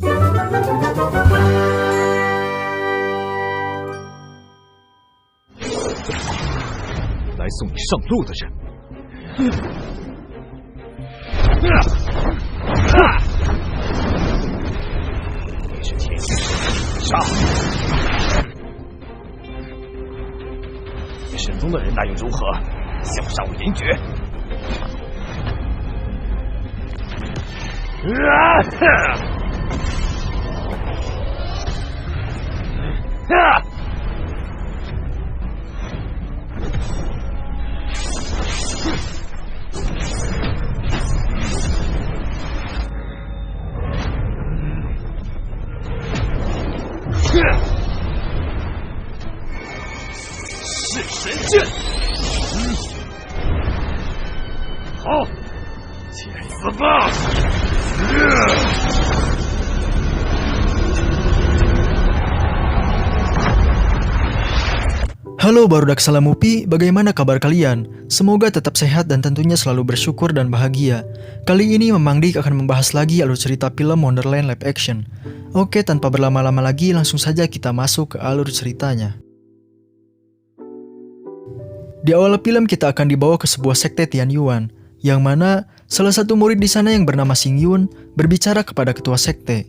来送你上路的人。之前杀！神宗的人那又如何？想杀我严爵？是神剑！好，去死吧！Halo Barudak Salamupi, bagaimana kabar kalian? Semoga tetap sehat dan tentunya selalu bersyukur dan bahagia. Kali ini Mang Dik akan membahas lagi alur cerita film Wonderland live action. Oke, tanpa berlama-lama lagi, langsung saja kita masuk ke alur ceritanya. Di awal film kita akan dibawa ke sebuah sekte Tianyuan, yang mana salah satu murid di sana yang bernama Xing Yun berbicara kepada ketua sekte.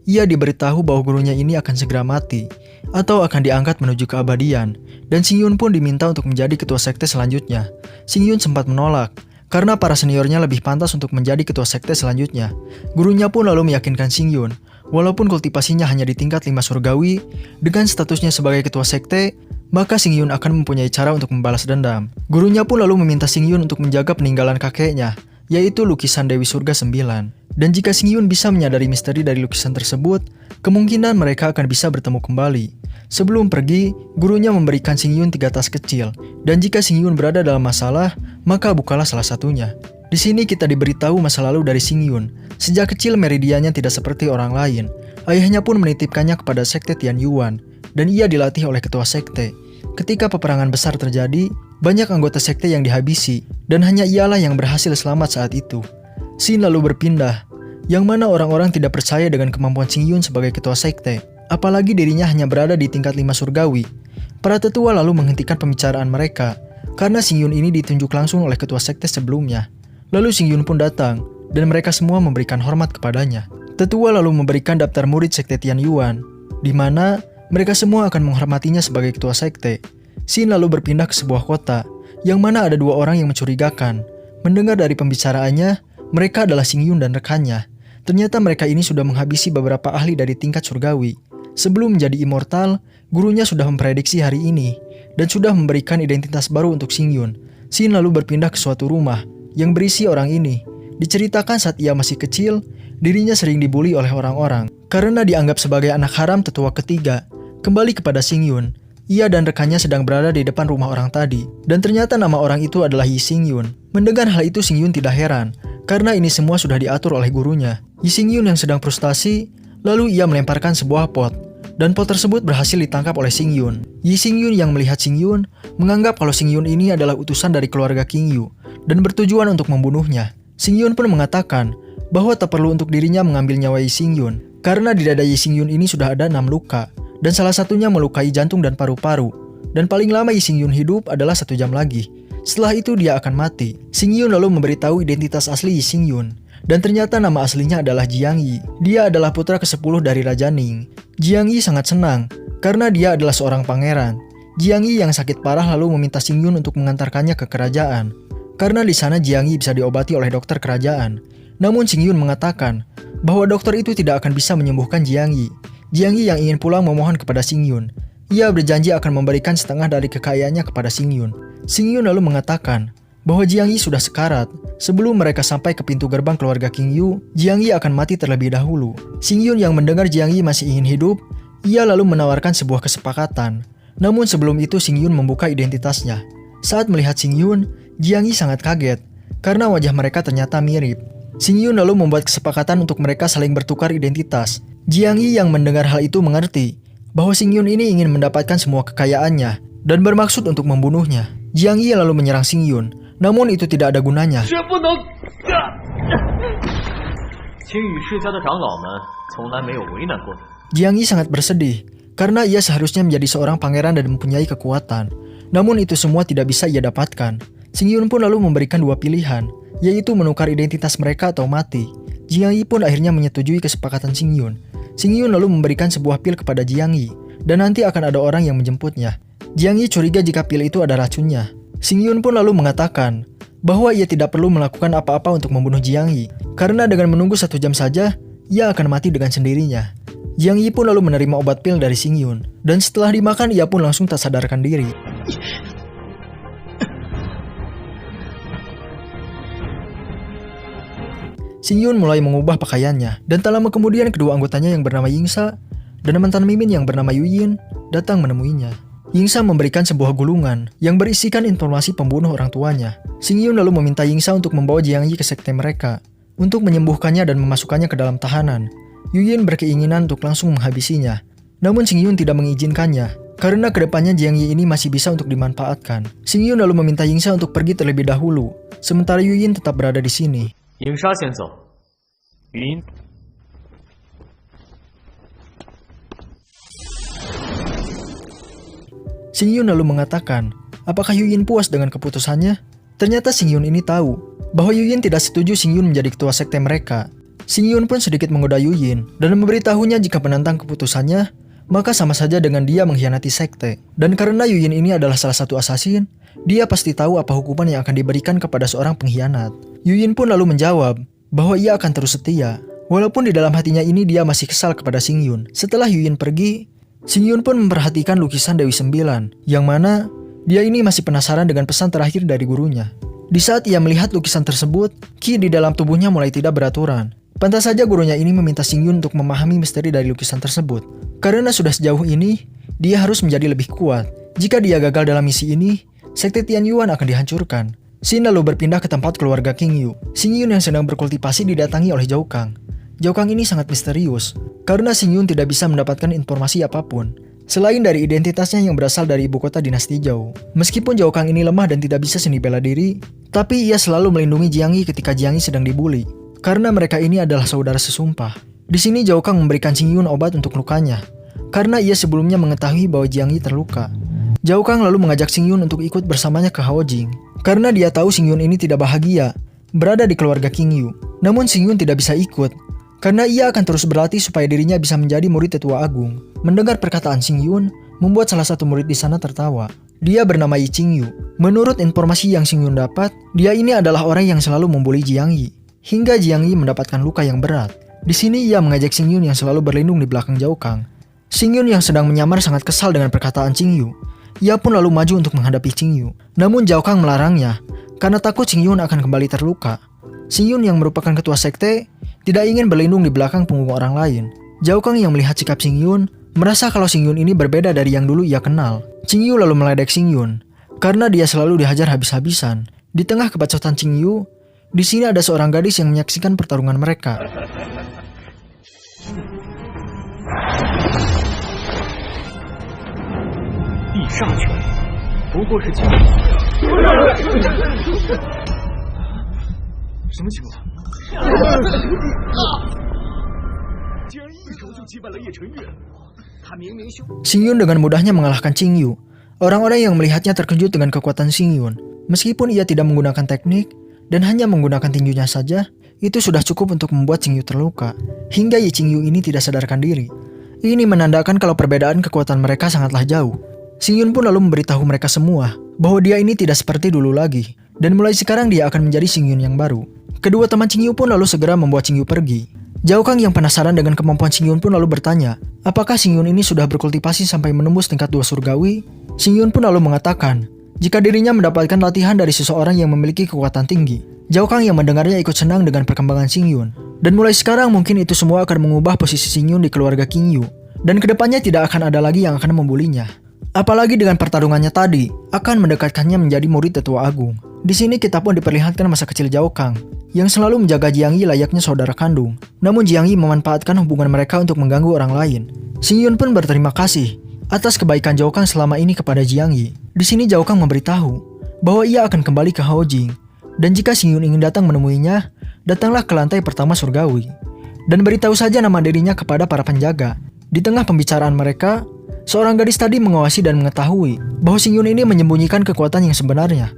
Ia diberitahu bahwa gurunya ini akan segera mati, atau akan diangkat menuju keabadian, dan Xing Yun pun diminta untuk menjadi ketua sekte selanjutnya. Xing Yun sempat menolak, karena para seniornya lebih pantas untuk menjadi ketua sekte selanjutnya. Gurunya pun lalu meyakinkan Xing Yun, walaupun kultivasinya hanya di tingkat 5 surgawi, dengan statusnya sebagai ketua sekte, maka Xing Yun akan mempunyai cara untuk membalas dendam. Gurunya pun lalu meminta Xing Yun untuk menjaga peninggalan kakeknya, yaitu lukisan Dewi Surga 9. Dan jika Xing Yun bisa menyadari misteri dari lukisan tersebut, kemungkinan mereka akan bisa bertemu kembali. Sebelum pergi, gurunya memberikan Xing Yun 3 tas kecil, dan jika Xing Yun berada dalam masalah, maka bukalah salah satunya. Di sini kita diberitahu masa lalu dari Xing Yun. Sejak kecil meridiannya tidak seperti orang lain. Ayahnya pun menitipkannya kepada sekte Tianyuan, dan ia dilatih oleh ketua sekte. Ketika peperangan besar terjadi, banyak anggota sekte yang dihabisi, dan hanya ialah yang berhasil selamat saat itu. Xin lalu berpindah, yang mana orang-orang tidak percaya dengan kemampuan Xing Yun sebagai ketua sekte, apalagi dirinya hanya berada di tingkat 5 surgawi. Para tetua lalu menghentikan pembicaraan mereka, karena Xing Yun ini ditunjuk langsung oleh ketua sekte sebelumnya. Lalu Xing Yun pun datang, dan mereka semua memberikan hormat kepadanya. Tetua lalu memberikan daftar murid sekte Tianyuan, di mana mereka semua akan menghormatinya sebagai ketua sekte. Xin lalu berpindah ke sebuah kota, yang mana ada 2 orang yang mencurigakan. Mendengar dari pembicaraannya, mereka adalah Xing Yun dan rekannya. Ternyata mereka ini sudah menghabisi beberapa ahli dari tingkat surgawi. Sebelum menjadi immortal, gurunya sudah memprediksi hari ini, dan sudah memberikan identitas baru untuk Xing Yun. Xin lalu berpindah ke suatu rumah, yang berisi orang ini. Diceritakan saat ia masih kecil, dirinya sering dibully oleh orang-orang, karena dianggap sebagai anak haram tetua ketiga. Kembali kepada Xing Yun, ia dan rekannya sedang berada di depan rumah orang tadi, dan ternyata nama orang itu adalah Yi Xing Yun. Mendengar hal itu Xing Yun tidak heran, karena ini semua sudah diatur oleh gurunya. Yi Xing Yun yang sedang frustasi, lalu ia melemparkan sebuah pot, dan pot tersebut berhasil ditangkap oleh Xing Yun. Yi Xing Yun yang melihat Xing Yun, menganggap kalau Xing Yun ini adalah utusan dari keluarga King Yu, dan bertujuan untuk membunuhnya. Xing Yun pun mengatakan bahwa tak perlu untuk dirinya mengambil nyawa Yi Xing Yun, karena di dada Yi Xing Yun ini sudah ada 6 luka, dan salah satunya melukai jantung dan paru-paru. Dan paling lama Yi Xing Yun hidup adalah 1 jam lagi. Setelah itu dia akan mati. Xing Yun lalu memberitahu identitas asli Yi Xing Yun, dan ternyata nama aslinya adalah Jiang Yi. Dia adalah putra ke-10 dari Raja Ning. Jiang Yi sangat senang, karena dia adalah seorang pangeran. Jiang Yi yang sakit parah lalu meminta Xing Yun untuk mengantarkannya ke kerajaan, karena di sana Jiang Yi bisa diobati oleh dokter kerajaan. Namun Xing Yun mengatakan bahwa dokter itu tidak akan bisa menyembuhkan Jiang Yi. Jiang Yi yang ingin pulang memohon kepada Xing Yun. Ia berjanji akan memberikan setengah dari kekayaannya kepada Xing Yun. Xing Yun lalu mengatakan bahwa Jiang Yi sudah sekarat. Sebelum mereka sampai ke pintu gerbang keluarga King Yu, Jiang Yi akan mati terlebih dahulu. Xing Yun yang mendengar Jiang Yi masih ingin hidup, ia lalu menawarkan sebuah kesepakatan. Namun sebelum itu Xing Yun membuka identitasnya. Saat melihat Xing Yun, Jiang Yi sangat kaget, karena wajah mereka ternyata mirip. Xing Yun lalu membuat kesepakatan untuk mereka saling bertukar identitas. Jiang Yi yang mendengar hal itu mengerti bahwa Xing Yun ini ingin mendapatkan semua kekayaannya dan bermaksud untuk membunuhnya. Jiang Yi lalu menyerang Xing Yun, namun itu tidak ada gunanya. 青羽世家的长老们从来没有为难过你。 Jiang Yi sangat bersedih karena ia seharusnya menjadi seorang pangeran dan mempunyai kekuatan. Namun itu semua tidak bisa ia dapatkan. Xingyun pun lalu memberikan dua pilihan, yaitu menukar identitas mereka atau mati. Jiang Yi pun akhirnya menyetujui kesepakatan Xingyun. Xingyun lalu memberikan sebuah pil kepada Jiang Yi, dan nanti akan ada orang yang menjemputnya. Jiang Yi curiga jika pil itu ada racunnya. Xingyun pun lalu mengatakan bahwa ia tidak perlu melakukan apa-apa untuk membunuh Jiang Yi, karena dengan menunggu 1 jam saja, ia akan mati dengan sendirinya. Jiang Yi pun lalu menerima obat pil dari Xingyun, dan setelah dimakan ia pun langsung tak sadarkan diri. Xingyun mulai mengubah pakaiannya, dan tak lama kemudian kedua anggotanya yang bernama Yingsa dan mantan mimin yang bernama Yuyin datang menemuinya. Yingsa memberikan sebuah gulungan yang berisikan informasi pembunuh orang tuanya. Xingyun lalu meminta Yingsa untuk membawa Jiang Yi ke sekte mereka, untuk menyembuhkannya dan memasukkannya ke dalam tahanan. Yuyin berkeinginan untuk langsung menghabisinya, namun Xingyun tidak mengizinkannya, karena kedepannya Jiang Yi ini masih bisa untuk dimanfaatkan. Xingyun lalu meminta Yingsa untuk pergi terlebih dahulu, sementara Yuyin tetap berada di sini. 影沙先走，云。 Xingyun lalu mengatakan, apakah Yuyin puas dengan keputusannya? Ternyata Xingyun ini tahu bahwa Yuyin tidak setuju Xingyun menjadi ketua sekte mereka. Xingyun pun sedikit menggoda Yuyin dan memberitahunya jika penantang keputusannya, maka sama saja dengan dia mengkhianati sekte. Dan karena Yuyin ini adalah salah satu asasin, dia pasti tahu apa hukuman yang akan diberikan kepada seorang pengkhianat. Yuyin pun lalu menjawab bahwa ia akan terus setia, walaupun di dalam hatinya ini dia masih kesal kepada Xingyun. Setelah Yuyin pergi, Xingyun pun memperhatikan lukisan Dewi Sembilan, yang mana dia ini masih penasaran dengan pesan terakhir dari gurunya. Di saat ia melihat lukisan tersebut, ki di dalam tubuhnya mulai tidak beraturan. Pantas saja gurunya ini meminta Xingyun untuk memahami misteri dari lukisan tersebut. Karena sudah sejauh ini, dia harus menjadi lebih kuat. Jika dia gagal dalam misi ini, sekte Tianyuan akan dihancurkan. Xin lalu berpindah ke tempat keluarga King Yu. Xingyun yang sedang berkultivasi didatangi oleh Zhao Kang. Zhao Kang ini sangat misterius, karena Xingyun tidak bisa mendapatkan informasi apapun, selain dari identitasnya yang berasal dari ibu kota dinasti Zhao. Meskipun Zhao Kang ini lemah dan tidak bisa seni bela diri, tapi ia selalu melindungi Jiang Yi ketika Jiang Yi sedang dibully. Karena mereka ini adalah saudara sesumpah. Di sini Zhao Kang memberikan Xingyun obat untuk lukanya, karena ia sebelumnya mengetahui bahwa Jiang Yi terluka. Zhao Kang lalu mengajak Xingyun untuk ikut bersamanya ke Haojing, karena dia tahu Xingyun ini tidak bahagia berada di keluarga King Yu. Namun Xingyun tidak bisa ikut, karena ia akan terus berlatih supaya dirinya bisa menjadi murid tetua agung. Mendengar perkataan Xingyun, membuat salah satu murid di sana tertawa. Dia bernama Yi Qingyu. Menurut informasi yang Xingyun dapat, dia ini adalah orang yang selalu membuli Jiang Yi, hingga Jiang Yi mendapatkan luka yang berat. Di sini ia mengajak Xingyun yang selalu berlindung di belakang Zhao Kang. Xingyun yang sedang menyamar sangat kesal dengan perkataan Qingyu. Ia pun lalu maju untuk menghadapi Qingyu. Namun Zhao Kang melarangnya, karena takut Xingyun akan kembali terluka. Xingyun yang merupakan ketua sekte, tidak ingin berlindung di belakang punggung orang lain. Zhao Kang yang melihat sikap Xingyun, merasa kalau Xingyun ini berbeda dari yang dulu ia kenal. Qingyu lalu meledek Xingyun, karena dia selalu dihajar habis-habisan. Di tengah kebacotan Qingyu, di sini ada seorang gadis yang menyaksikan pertarungan mereka. Xingyun dengan mudahnya mengalahkan Qingyu. Orang-orang yang melihatnya terkejut dengan kekuatan Xingyun. Meskipun ia tidak menggunakan teknik dan hanya menggunakan tinjunya saja, itu sudah cukup untuk membuat Qingyu terluka, hingga Yi Qingyu ini tidak sadarkan diri. Ini menandakan kalau perbedaan kekuatan mereka sangatlah jauh. Xingyun pun lalu memberitahu mereka semua bahwa dia ini tidak seperti dulu lagi, dan mulai sekarang dia akan menjadi Xingyun yang baru. Kedua teman Qingyu pun lalu segera membuat Qingyu pergi. Zhao Kang yang penasaran dengan kemampuan Xingyun pun lalu bertanya, apakah Xingyun ini sudah berkultivasi sampai menembus tingkat 2 surgawi? Xingyun pun lalu mengatakan, jika dirinya mendapatkan latihan dari seseorang yang memiliki kekuatan tinggi. Zhao Kang yang mendengarnya ikut senang dengan perkembangan Xingyun. Dan mulai sekarang mungkin itu semua akan mengubah posisi Xingyun di keluarga King Yu. Dan kedepannya tidak akan ada lagi yang akan membulinya. Apalagi dengan pertarungannya tadi, akan mendekatkannya menjadi murid tetua agung. Di sini kita pun diperlihatkan masa kecil Zhao Kang, yang selalu menjaga Jiang Yi layaknya saudara kandung. Namun Jiang Yi memanfaatkan hubungan mereka untuk mengganggu orang lain. Xingyun pun berterima kasih atas kebaikan Zhao Kang selama ini kepada Jiang Yi. Di sini Zhao Kang memberitahu bahwa ia akan kembali ke Haojing, dan jika Xingyun ingin datang menemuinya, datanglah ke lantai pertama surgawi. dan beritahu saja nama dirinya kepada para penjaga. Di tengah pembicaraan mereka, seorang gadis tadi mengawasi dan mengetahui bahwa Xing Yun ini menyembunyikan kekuatan yang sebenarnya.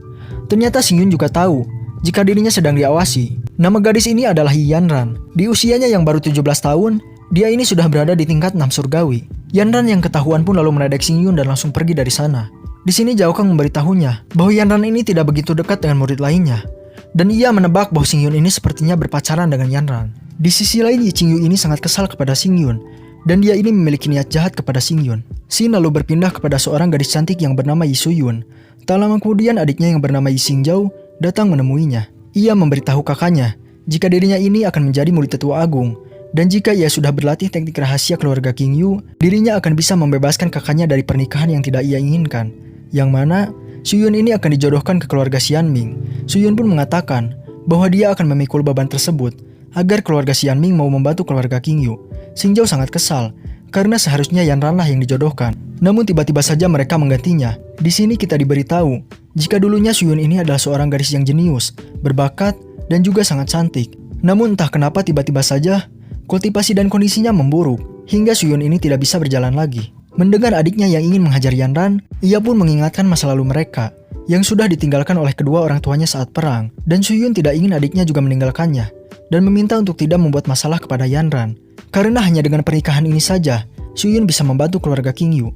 Ternyata Xing Yun juga tahu jika dirinya sedang diawasi. Nama gadis ini adalah Yanran. Di usianya yang baru 17 tahun, dia ini sudah berada di tingkat 6 surgawi. Yanran yang ketahuan pun lalu meledek Xing Yun dan langsung pergi dari sana. Di sini Zhao Kang memberitahunya bahwa Yanran ini tidak begitu dekat dengan murid lainnya. Dan ia menebak bahwa Xing Yun ini sepertinya berpacaran dengan Yanran. Di sisi lain, Yi Qingyu ini sangat kesal kepada Xing Yun. Dan dia ini memiliki niat jahat kepada Xing Yun. Xin lalu berpindah kepada seorang gadis cantik yang bernama Yi Suyun. Tak lama kemudian adiknya yang bernama Yi Xingzhou datang menemuinya. Ia memberitahu kakaknya jika dirinya ini akan menjadi murid tetua agung. Dan jika ia sudah berlatih teknik rahasia keluarga Qingyu, dirinya akan bisa membebaskan kakaknya dari pernikahan yang tidak ia inginkan. Yang mana Suyun ini akan dijodohkan ke keluarga Xianming. Suyun pun mengatakan bahwa dia akan memikul beban tersebut agar keluarga Xianming mau membantu keluarga Qingyu. Xingzhou sangat kesal karena seharusnya Yanran lah yang dijodohkan. Namun tiba-tiba saja mereka menggantinya. Di sini kita diberitahu jika dulunya Suyun ini adalah seorang gadis yang jenius, berbakat, dan juga sangat cantik. Namun entah kenapa tiba-tiba saja kultivasi dan kondisinya memburuk hingga Suyun ini tidak bisa berjalan lagi. Mendengar adiknya yang ingin menghajar Yanran, ia pun mengingatkan masa lalu mereka yang sudah ditinggalkan oleh kedua orang tuanya saat perang. Dan Suyun tidak ingin adiknya juga meninggalkannya dan meminta untuk tidak membuat masalah kepada Yanran. Karena hanya dengan pernikahan ini saja, Suyun bisa membantu keluarga Qingyu.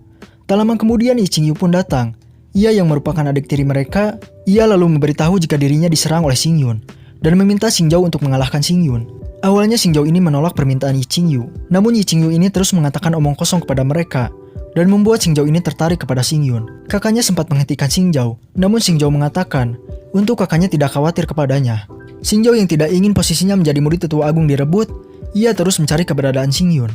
Tak lama kemudian Yi Qingyu pun datang. Ia yang merupakan adik tiri mereka, ia lalu memberitahu jika dirinya diserang oleh Xing Yun dan meminta Xingzhou untuk mengalahkan Xing Yun. Awalnya Xingzhou ini menolak permintaan Yi Qingyu. Namun Yi Qingyu ini terus mengatakan omong kosong kepada mereka dan membuat Xingzhou ini tertarik kepada Xing Yun. Kakaknya sempat menghentikan Xingzhou, namun Xingzhou mengatakan untuk kakaknya tidak khawatir kepadanya. Xingzhou yang tidak ingin posisinya menjadi murid tetua agung direbut, ia terus mencari keberadaan Xing Yun.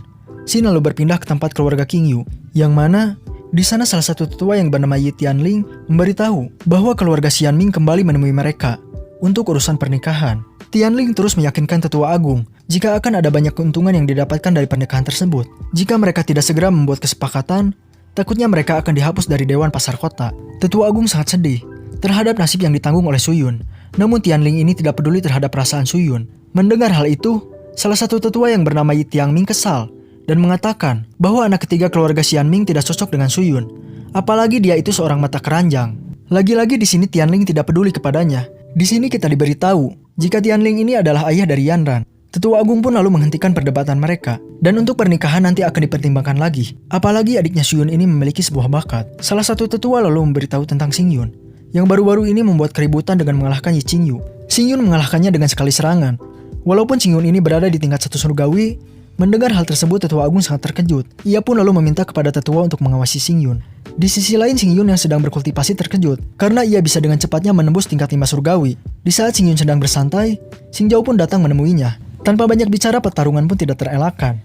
Xin lalu berpindah ke tempat keluarga Qingyu, yang mana di sana salah satu tetua yang bernama Yi Tianling memberitahu bahwa keluarga Xianming kembali menemui mereka untuk urusan pernikahan. Tianling terus meyakinkan tetua agung jika akan ada banyak keuntungan yang didapatkan dari pernikahan tersebut. Jika mereka tidak segera membuat kesepakatan, takutnya mereka akan dihapus dari Dewan Pasar Kota. Tetua agung sangat sedih terhadap nasib yang ditanggung oleh Suyun. Namun Tianling ini tidak peduli terhadap perasaan Suyun. Mendengar hal itu, salah satu tetua yang bernama Yi Tianming kesal dan mengatakan bahwa anak ketiga keluarga Xianming tidak cocok dengan Suyun. Apalagi dia itu seorang mata keranjang. Lagi-lagi di sini Tianling tidak peduli kepadanya. Di sini kita diberitahu jika Tianling ini adalah ayah dari Yanran. Tetua agung pun lalu menghentikan perdebatan mereka. Dan untuk pernikahan nanti akan dipertimbangkan lagi. Apalagi adiknya Suyun ini memiliki sebuah bakat. Salah satu tetua lalu memberitahu tentang Xing Yun yang baru-baru ini membuat keributan dengan mengalahkan Yi Qingyu. Xing Yun mengalahkannya dengan sekali serangan. Walaupun Xing Yun ini berada di tingkat 1 surgawi, mendengar hal tersebut tetua agung sangat terkejut. Ia pun lalu meminta kepada tetua untuk mengawasi Xing Yun. Di sisi lain Xing Yun yang sedang berkultivasi terkejut karena ia bisa dengan cepatnya menembus tingkat 5 surgawi. Di saat Xing Yun sedang bersantai, Xingzhou pun datang menemuinya. Tanpa banyak bicara, pertarungan pun tidak terelakkan.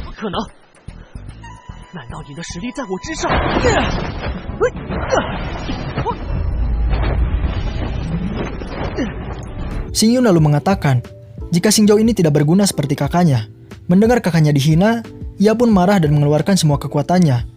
不可能！难道你的实力在我之上？ Xing Yun lalu mengatakan jika Xingzhou ini tidak berguna seperti kakaknya. Mendengar kakaknya dihina, ia pun marah dan mengeluarkan semua kekuatannya.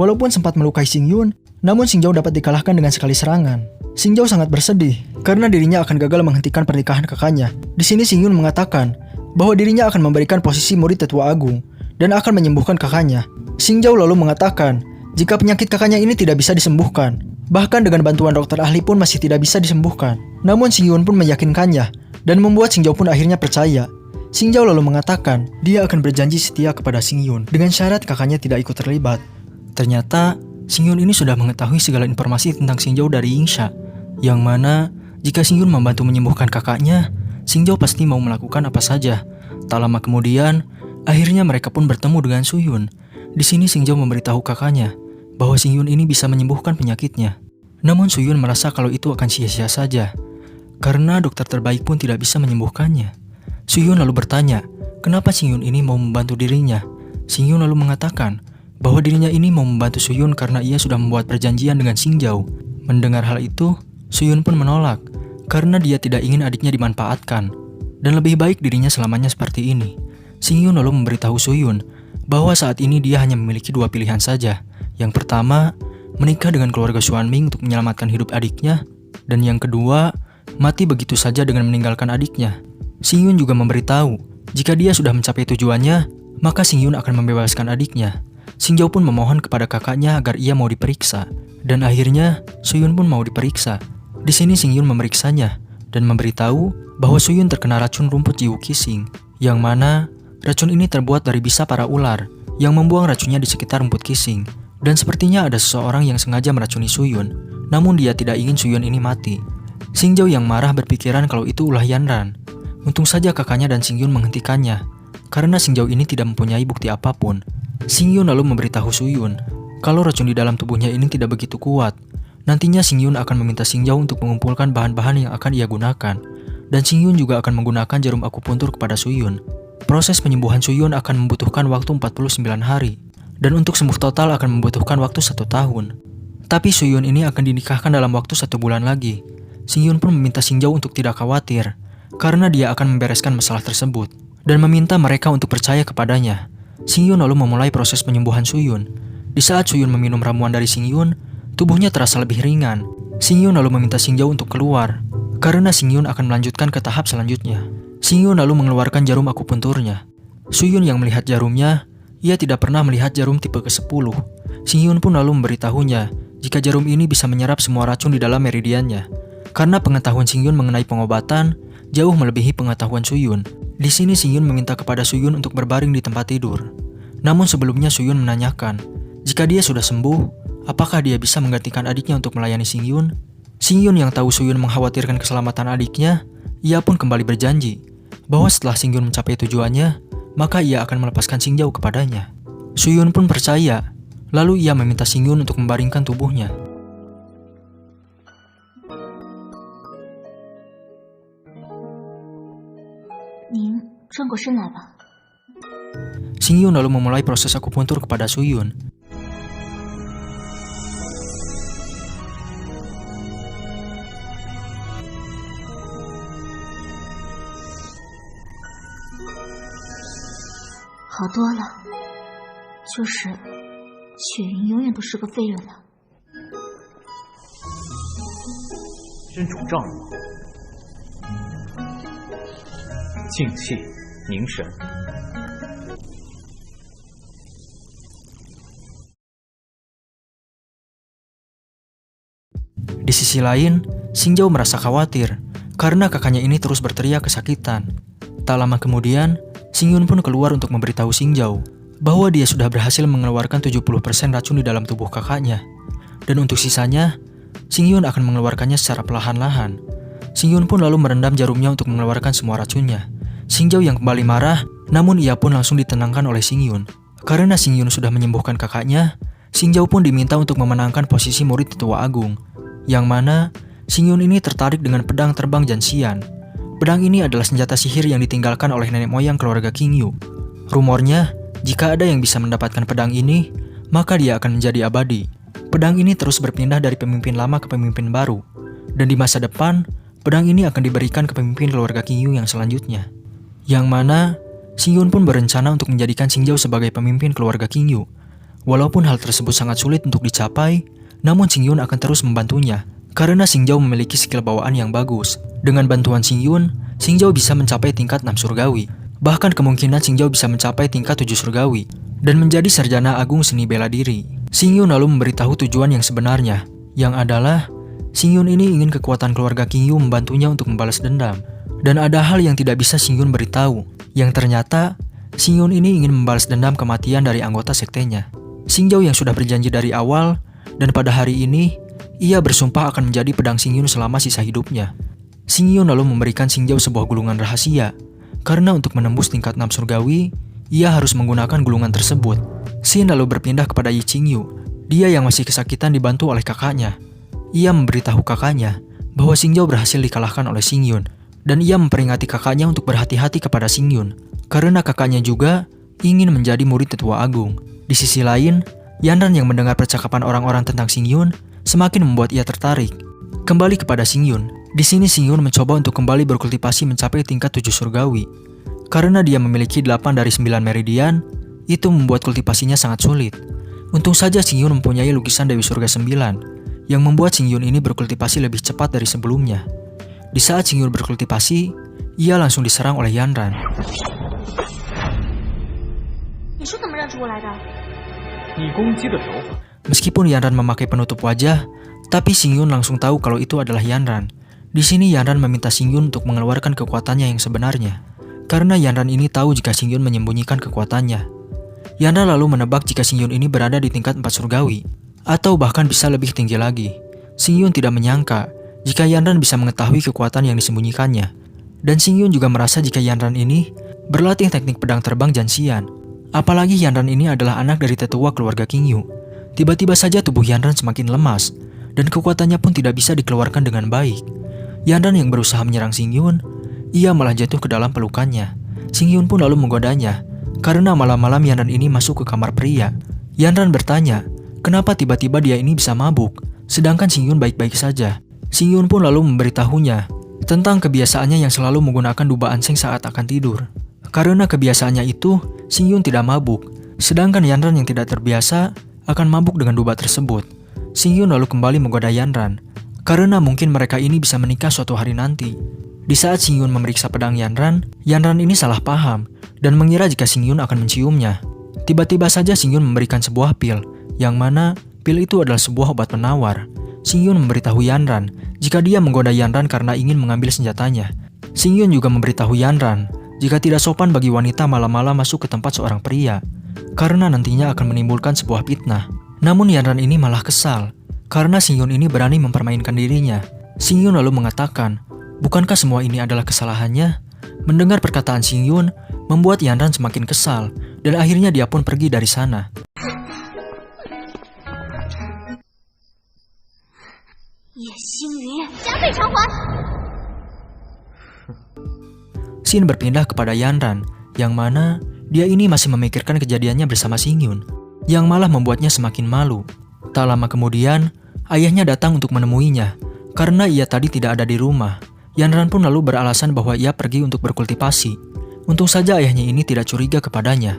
Walaupun sempat melukai Xing Yun, namun Xingzhou dapat dikalahkan dengan sekali serangan. Xingzhou sangat bersedih karena dirinya akan gagal menghentikan pernikahan kakaknya. Di sini Xing Yun mengatakan bahwa dirinya akan memberikan posisi murid tetua agung dan akan menyembuhkan kakaknya. Xingzhou lalu mengatakan jika penyakit kakaknya ini tidak bisa disembuhkan, bahkan dengan bantuan dokter ahli pun masih tidak bisa disembuhkan. Namun Xing Yun pun meyakinkannya dan membuat Xingzhou pun akhirnya percaya. Xingzhou lalu mengatakan dia akan berjanji setia kepada Xing Yun dengan syarat kakaknya tidak ikut terlibat. Ternyata Xing Yun ini sudah mengetahui segala informasi tentang Xingzhou dari Yingsha, yang mana jika Xing Yun membantu menyembuhkan kakaknya, Xingzhou pasti mau melakukan apa saja. Tak lama kemudian, akhirnya mereka pun bertemu dengan Suyun. Di sini Xingzhou memberitahu kakaknya bahwa Xing Yun ini bisa menyembuhkan penyakitnya. Namun Suyun merasa kalau itu akan sia-sia saja, karena dokter terbaik pun tidak bisa menyembuhkannya. Suyun lalu bertanya, kenapa Xing Yun ini mau membantu dirinya? Xing Yun lalu mengatakan bahwa dirinya ini mau membantu Suyun karena ia sudah membuat perjanjian dengan Xingjao. Mendengar hal itu, Suyun pun menolak karena dia tidak ingin adiknya dimanfaatkan dan lebih baik dirinya selamanya seperti ini. Xingyun lalu memberitahu Suyun bahwa saat ini dia hanya memiliki dua pilihan saja. Yang pertama, menikah dengan keluarga Xuanming untuk menyelamatkan hidup adiknya, dan yang kedua, mati begitu saja dengan meninggalkan adiknya. Xingyun juga memberitahu jika dia sudah mencapai tujuannya, maka Xingyun akan membebaskan adiknya. Xingjao pun memohon kepada kakaknya agar ia mau diperiksa, dan akhirnya Suyun pun mau diperiksa. Di sini Xingyun memeriksanya dan memberitahu bahwa Suyun terkena racun rumput Jiwu Qixing, yang mana racun ini terbuat dari bisa para ular yang membuang racunnya di sekitar rumput Qixing. Dan sepertinya ada seseorang yang sengaja meracuni Suyun, namun dia tidak ingin Suyun ini mati. Xingjao yang marah berpikiran kalau itu ulah Yanran. Untung saja kakaknya dan Xingyun menghentikannya, karena Xingjao ini tidak mempunyai bukti apapun. Xingyun lalu memberitahu Suyun kalau racun di dalam tubuhnya ini tidak begitu kuat. Nantinya Xingyun akan meminta Xingjao untuk mengumpulkan bahan-bahan yang akan ia gunakan, dan Xingyun juga akan menggunakan jarum akupuntur kepada Suyun. Proses penyembuhan Suyun akan membutuhkan waktu 49 hari, dan untuk sembuh total akan membutuhkan waktu 1 tahun. Tapi Suyun ini akan dinikahkan dalam waktu 1 bulan lagi. Xingyun pun meminta Xingjao untuk tidak khawatir, karena dia akan membereskan masalah tersebut, dan meminta mereka untuk percaya kepadanya. Xingyun lalu memulai proses penyembuhan Suyun. Di saat Suyun meminum ramuan dari Xingyun, tubuhnya terasa lebih ringan. Xingyun lalu meminta Xingjao untuk keluar, karena Xingyun akan melanjutkan ke tahap selanjutnya. Xingyun lalu mengeluarkan jarum akupunturnya. Suyun yang melihat jarumnya, ia tidak pernah melihat jarum tipe ke-10. Xingyun pun lalu memberitahunya jika jarum ini bisa menyerap semua racun di dalam meridiannya. Karena pengetahuan Xingyun mengenai pengobatan jauh melebihi pengetahuan Suyun. Di sini Xingyun meminta kepada Suyun untuk berbaring di tempat tidur. Namun sebelumnya Suyun menanyakan, jika dia sudah sembuh, apakah dia bisa menggantikan adiknya untuk melayani Xingyun? Xingyun yang tahu Suyun mengkhawatirkan keselamatan adiknya, ia pun kembali berjanji bahwa setelah Xingyun mencapai tujuannya, maka ia akan melepaskan Xingjao kepadanya. Suyun pun percaya, lalu ia meminta Xingyun untuk membaringkan tubuhnya. Xingyun lalu memulai proses akupuntur kepada Suyun.身主丈夫，静气凝神。Di sisi lain, Xingjao merasa khawatir karena kakaknya ini terus berteriak kesakitan. Tak lama kemudian, Xingyun pun keluar untuk memberitahu Xingjao bahwa dia sudah berhasil mengeluarkan 70% racun di dalam tubuh kakaknya. Dan untuk sisanya, Xingyun akan mengeluarkannya secara perlahan-lahan. Xingyun pun lalu merendam jarumnya untuk mengeluarkan semua racunnya. Xingjao yang kembali marah, namun ia pun langsung ditenangkan oleh Xingyun. Karena Xingyun sudah menyembuhkan kakaknya, Xingjao pun diminta untuk memenangkan posisi murid tetua agung, yang mana Xingyun ini tertarik dengan pedang terbang Janxian. Pedang ini adalah senjata sihir yang ditinggalkan oleh nenek moyang keluarga Qingyu. Rumornya, jika ada yang bisa mendapatkan pedang ini, maka dia akan menjadi abadi. Pedang ini terus berpindah dari pemimpin lama ke pemimpin baru, dan di masa depan, pedang ini akan diberikan ke pemimpin keluarga Qingyu yang selanjutnya. Yang mana, Xingyun pun berencana untuk menjadikan Xingjao sebagai pemimpin keluarga Qingyu. Walaupun hal tersebut sangat sulit untuk dicapai, namun Xingyun akan terus membantunya, karena Xingjao memiliki skill bawaan yang bagus. Dengan bantuan Xingyun, Xingjao bisa mencapai tingkat 6 surgawi. Bahkan kemungkinan Xingjao bisa mencapai tingkat 7 surgawi, dan menjadi sarjana agung seni bela diri. Xingyun lalu memberitahu tujuan yang sebenarnya, yang adalah Xingyun ini ingin kekuatan keluarga Qingyu membantunya untuk membalas dendam. Dan ada hal yang tidak bisa Xingyun beritahu, yang ternyata Xingyun ini ingin membalas dendam kematian dari anggota sektenya. Xingjao yang sudah berjanji dari awal, dan pada hari ini, ia bersumpah akan menjadi pedang Xingyun selama sisa hidupnya. Xingyun lalu memberikan Xingjao sebuah gulungan rahasia, karena untuk menembus tingkat 6 surgawi, ia harus menggunakan gulungan tersebut. Xin lalu berpindah kepada Yi Qingyu. Dia yang masih kesakitan dibantu oleh kakaknya. Ia memberitahu kakaknya bahwa Xingjao berhasil dikalahkan oleh Xingyun, dan ia memperingati kakaknya untuk berhati-hati kepada Xingyun, karena kakaknya juga ingin menjadi murid tetua agung. Di sisi lain, Yanran yang mendengar percakapan orang-orang tentang Xingyun semakin membuat ia tertarik. Kembali kepada Xingyun, di sini Xingyun mencoba untuk kembali berkultivasi mencapai tingkat 7 surgawi. Karena dia memiliki 8 dari 9 meridian, itu membuat kultivasinya sangat sulit. Untung saja Xingyun mempunyai lukisan Dewi Surga 9, yang membuat Xingyun ini berkultivasi lebih cepat dari sebelumnya. Di saat Xingyun berkultivasi, ia langsung diserang oleh Yanran. Meskipun Yanran memakai penutup wajah, tapi Xingyun langsung tahu kalau itu adalah Yanran. Di sini Yanran meminta Xingyun untuk mengeluarkan kekuatannya yang sebenarnya, karena Yanran ini tahu jika Xingyun menyembunyikan kekuatannya. Yanran lalu menebak jika Xingyun ini berada di tingkat 4 surgawi, atau bahkan bisa lebih tinggi lagi. Xingyun tidak menyangka jika Yanran bisa mengetahui kekuatan yang disembunyikannya. Dan Xingyun juga merasa jika Yanran ini berlatih teknik pedang terbang Janxian. Apalagi Yanran ini adalah anak dari tetua keluarga Qingyu. Tiba-tiba saja tubuh Yanran semakin lemas, dan kekuatannya pun tidak bisa dikeluarkan dengan baik. Yanran yang berusaha menyerang Xingyun, ia malah jatuh ke dalam pelukannya. Xingyun pun lalu menggodanya, karena malam-malam Yanran ini masuk ke kamar pria. Yanran bertanya, kenapa tiba-tiba dia ini bisa mabuk, sedangkan Xingyun baik-baik saja. Xingyun pun lalu memberitahunya tentang kebiasaannya yang selalu menggunakan duba anseng saat akan tidur. Karena kebiasaannya itu, Xingyun tidak mabuk, sedangkan Yanran yang tidak terbiasa akan mabuk dengan duba tersebut. Xingyun lalu kembali menggoda Yanran, karena mungkin mereka ini bisa menikah suatu hari nanti. Di saat Xingyun memeriksa pedang Yanran, Yanran ini salah paham dan mengira jika Xingyun akan menciumnya. Tiba-tiba saja Xingyun memberikan sebuah pil, yang mana pil itu adalah sebuah obat penawar. Xingyun memberitahu Yanran jika dia menggoda Yanran karena ingin mengambil senjatanya. Xingyun juga memberitahu Yanran jika tidak sopan bagi wanita malam-malam masuk ke tempat seorang pria, karena nantinya akan menimbulkan sebuah fitnah. Namun Yanran ini malah kesal, karena Xingyun ini berani mempermainkan dirinya. Xingyun lalu mengatakan, bukankah semua ini adalah kesalahannya? Mendengar perkataan Xingyun, membuat Yanran semakin kesal, dan akhirnya dia pun pergi dari sana. Scene berpindah kepada Yanran, yang mana dia ini masih memikirkan kejadiannya bersama Xingyun, yang malah membuatnya semakin malu. Tak lama kemudian, ayahnya datang untuk menemuinya, karena ia tadi tidak ada di rumah. Yanran pun lalu beralasan bahwa ia pergi untuk berkultivasi. Untung saja ayahnya ini tidak curiga kepadanya.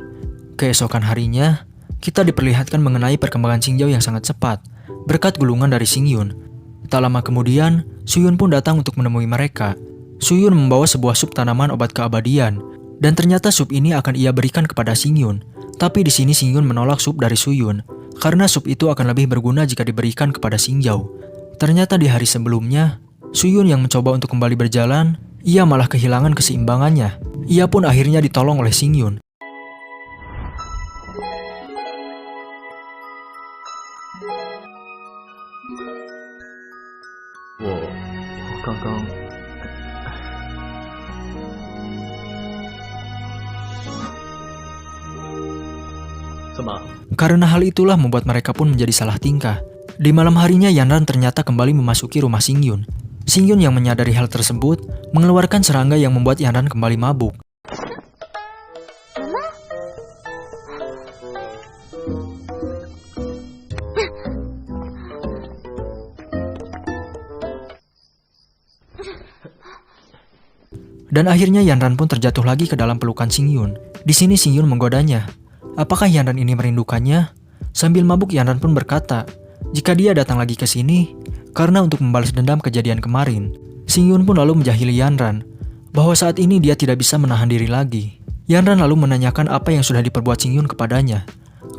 Keesokan harinya, kita diperlihatkan mengenai perkembangan Xingyao yang sangat cepat, berkat gulungan dari Xingyun. Tak lama kemudian, Suyun pun datang untuk menemui mereka. Suyun membawa sebuah sup tanaman obat keabadian, dan ternyata sup ini akan ia berikan kepada Xingyun. Tapi di sini Xingyun menolak sup dari Suyun, karena sup itu akan lebih berguna jika diberikan kepada Xingyao. Ternyata di hari sebelumnya, Suyun yang mencoba untuk kembali berjalan, ia malah kehilangan keseimbangannya. Ia pun akhirnya ditolong oleh Xingyun. Karena hal itulah membuat mereka pun menjadi salah tingkah. Di malam harinya Yanran ternyata kembali memasuki rumah Xingyun. Xingyun yang menyadari hal tersebut mengeluarkan serangga yang membuat Yanran kembali mabuk. Dan akhirnya Yanran pun terjatuh lagi ke dalam pelukan Xingyun. Di sini Xingyun menggodanya. Apakah Yanran ini merindukannya? Sambil mabuk Yanran pun berkata, jika dia datang lagi ke sini, karena untuk membalas dendam kejadian kemarin. Xingyun pun lalu menjahili Yanran, bahwa saat ini dia tidak bisa menahan diri lagi. Yanran lalu menanyakan apa yang sudah diperbuat Xingyun kepadanya,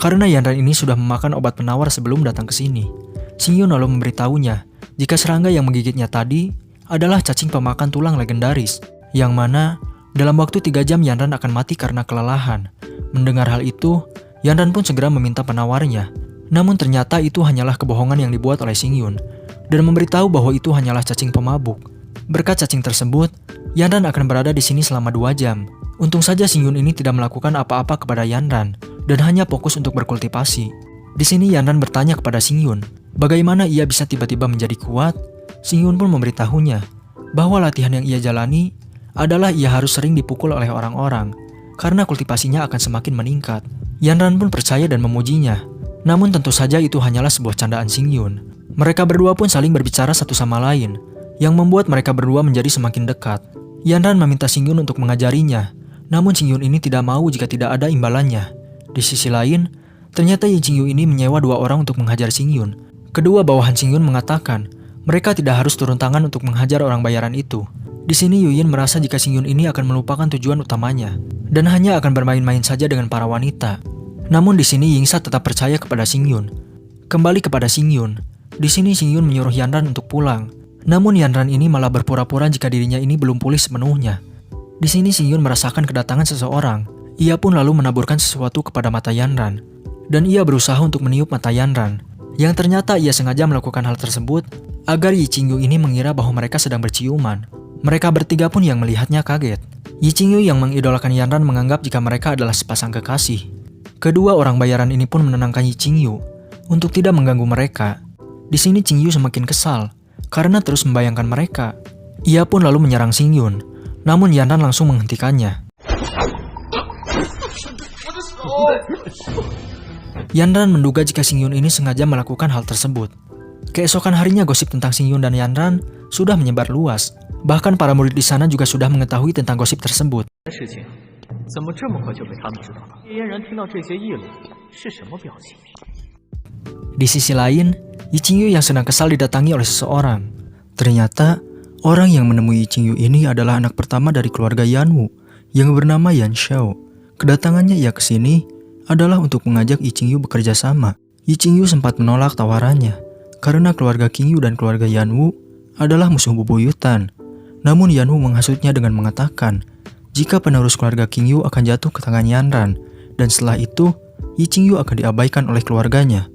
karena Yanran ini sudah memakan obat penawar sebelum datang ke sini. Xingyun lalu memberitahunya, jika serangga yang menggigitnya tadi adalah cacing pemakan tulang legendaris, yang mana dalam waktu 3 jam Yanran akan mati karena kelelahan. Mendengar hal itu, Yanran pun segera meminta penawarnya. Namun ternyata itu hanyalah kebohongan yang dibuat oleh Xingyun, dan memberitahu bahwa itu hanyalah cacing pemabuk. Berkat cacing tersebut, Yanran akan berada di sini selama 2 jam. Untung saja Xingyun ini tidak melakukan apa-apa kepada Yanran, dan hanya fokus untuk berkultivasi. Di sini Yanran bertanya kepada Xingyun, bagaimana ia bisa tiba-tiba menjadi kuat. Xingyun pun memberitahunya, bahwa latihan yang ia jalani adalah ia harus sering dipukul oleh orang-orang, karena kultivasinya akan semakin meningkat. Yanran pun percaya dan memujinya. Namun tentu saja itu hanyalah sebuah candaan Xingyun. Mereka berdua pun saling berbicara satu sama lain, yang membuat mereka berdua menjadi semakin dekat. Yanran meminta Xingyun untuk mengajarinya, namun Xingyun ini tidak mau jika tidak ada imbalannya. Di sisi lain, ternyata Yi Qingyu ini menyewa 2 orang untuk menghajar Xingyun. Kedua bawahan Xingyun mengatakan, mereka tidak harus turun tangan untuk menghajar orang bayaran itu. Di sini Yuyin merasa jika Xingyun ini akan melupakan tujuan utamanya, dan hanya akan bermain-main saja dengan para wanita. Namun di sini Yingsa tetap percaya kepada Xingyun. Kembali kepada Xingyun. Di sini Xingyun menyuruh Yanran untuk pulang. Namun Yanran ini malah berpura-pura jika dirinya ini belum pulih sepenuhnya. Di sini Xingyun merasakan kedatangan seseorang. Ia pun lalu menaburkan sesuatu kepada mata Yanran. Dan ia berusaha untuk meniup mata Yanran. Yang ternyata ia sengaja melakukan hal tersebut agar Yi Qingyu ini mengira bahwa mereka sedang berciuman. Mereka bertiga pun yang melihatnya kaget. Yi Qingyu yang mengidolakan Yanran menganggap jika mereka adalah sepasang kekasih. Kedua orang bayaran ini pun menenangkan Yi Qingyu untuk tidak mengganggu mereka. Di sini Qingyu semakin kesal karena terus membayangkan mereka. Ia pun lalu menyerang Xingyun, namun Yanran langsung menghentikannya. Yanran menduga jika Xingyun ini sengaja melakukan hal tersebut. Keesokan harinya gosip tentang Xingyun dan Yanran sudah menyebar luas. Bahkan para murid di sana juga sudah mengetahui tentang gosip tersebut. Di sisi lain, Yi Qingyu yang sedang kesal didatangi oleh seseorang. Ternyata, orang yang menemui Yi Qingyu ini adalah anak pertama dari keluarga Yanwu yang bernama Yan Xiao. Kedatangannya ia ke sini adalah untuk mengajak Yi Qingyu bekerja sama. Yi Qingyu sempat menolak tawarannya karena keluarga Qingyu dan keluarga Yanwu adalah musuh bebuyutan. Namun Yanwu menghasutnya dengan mengatakan jika penerus keluarga Qingyu akan jatuh ke tangan Yanran, dan setelah itu Yi Qingyu akan diabaikan oleh keluarganya.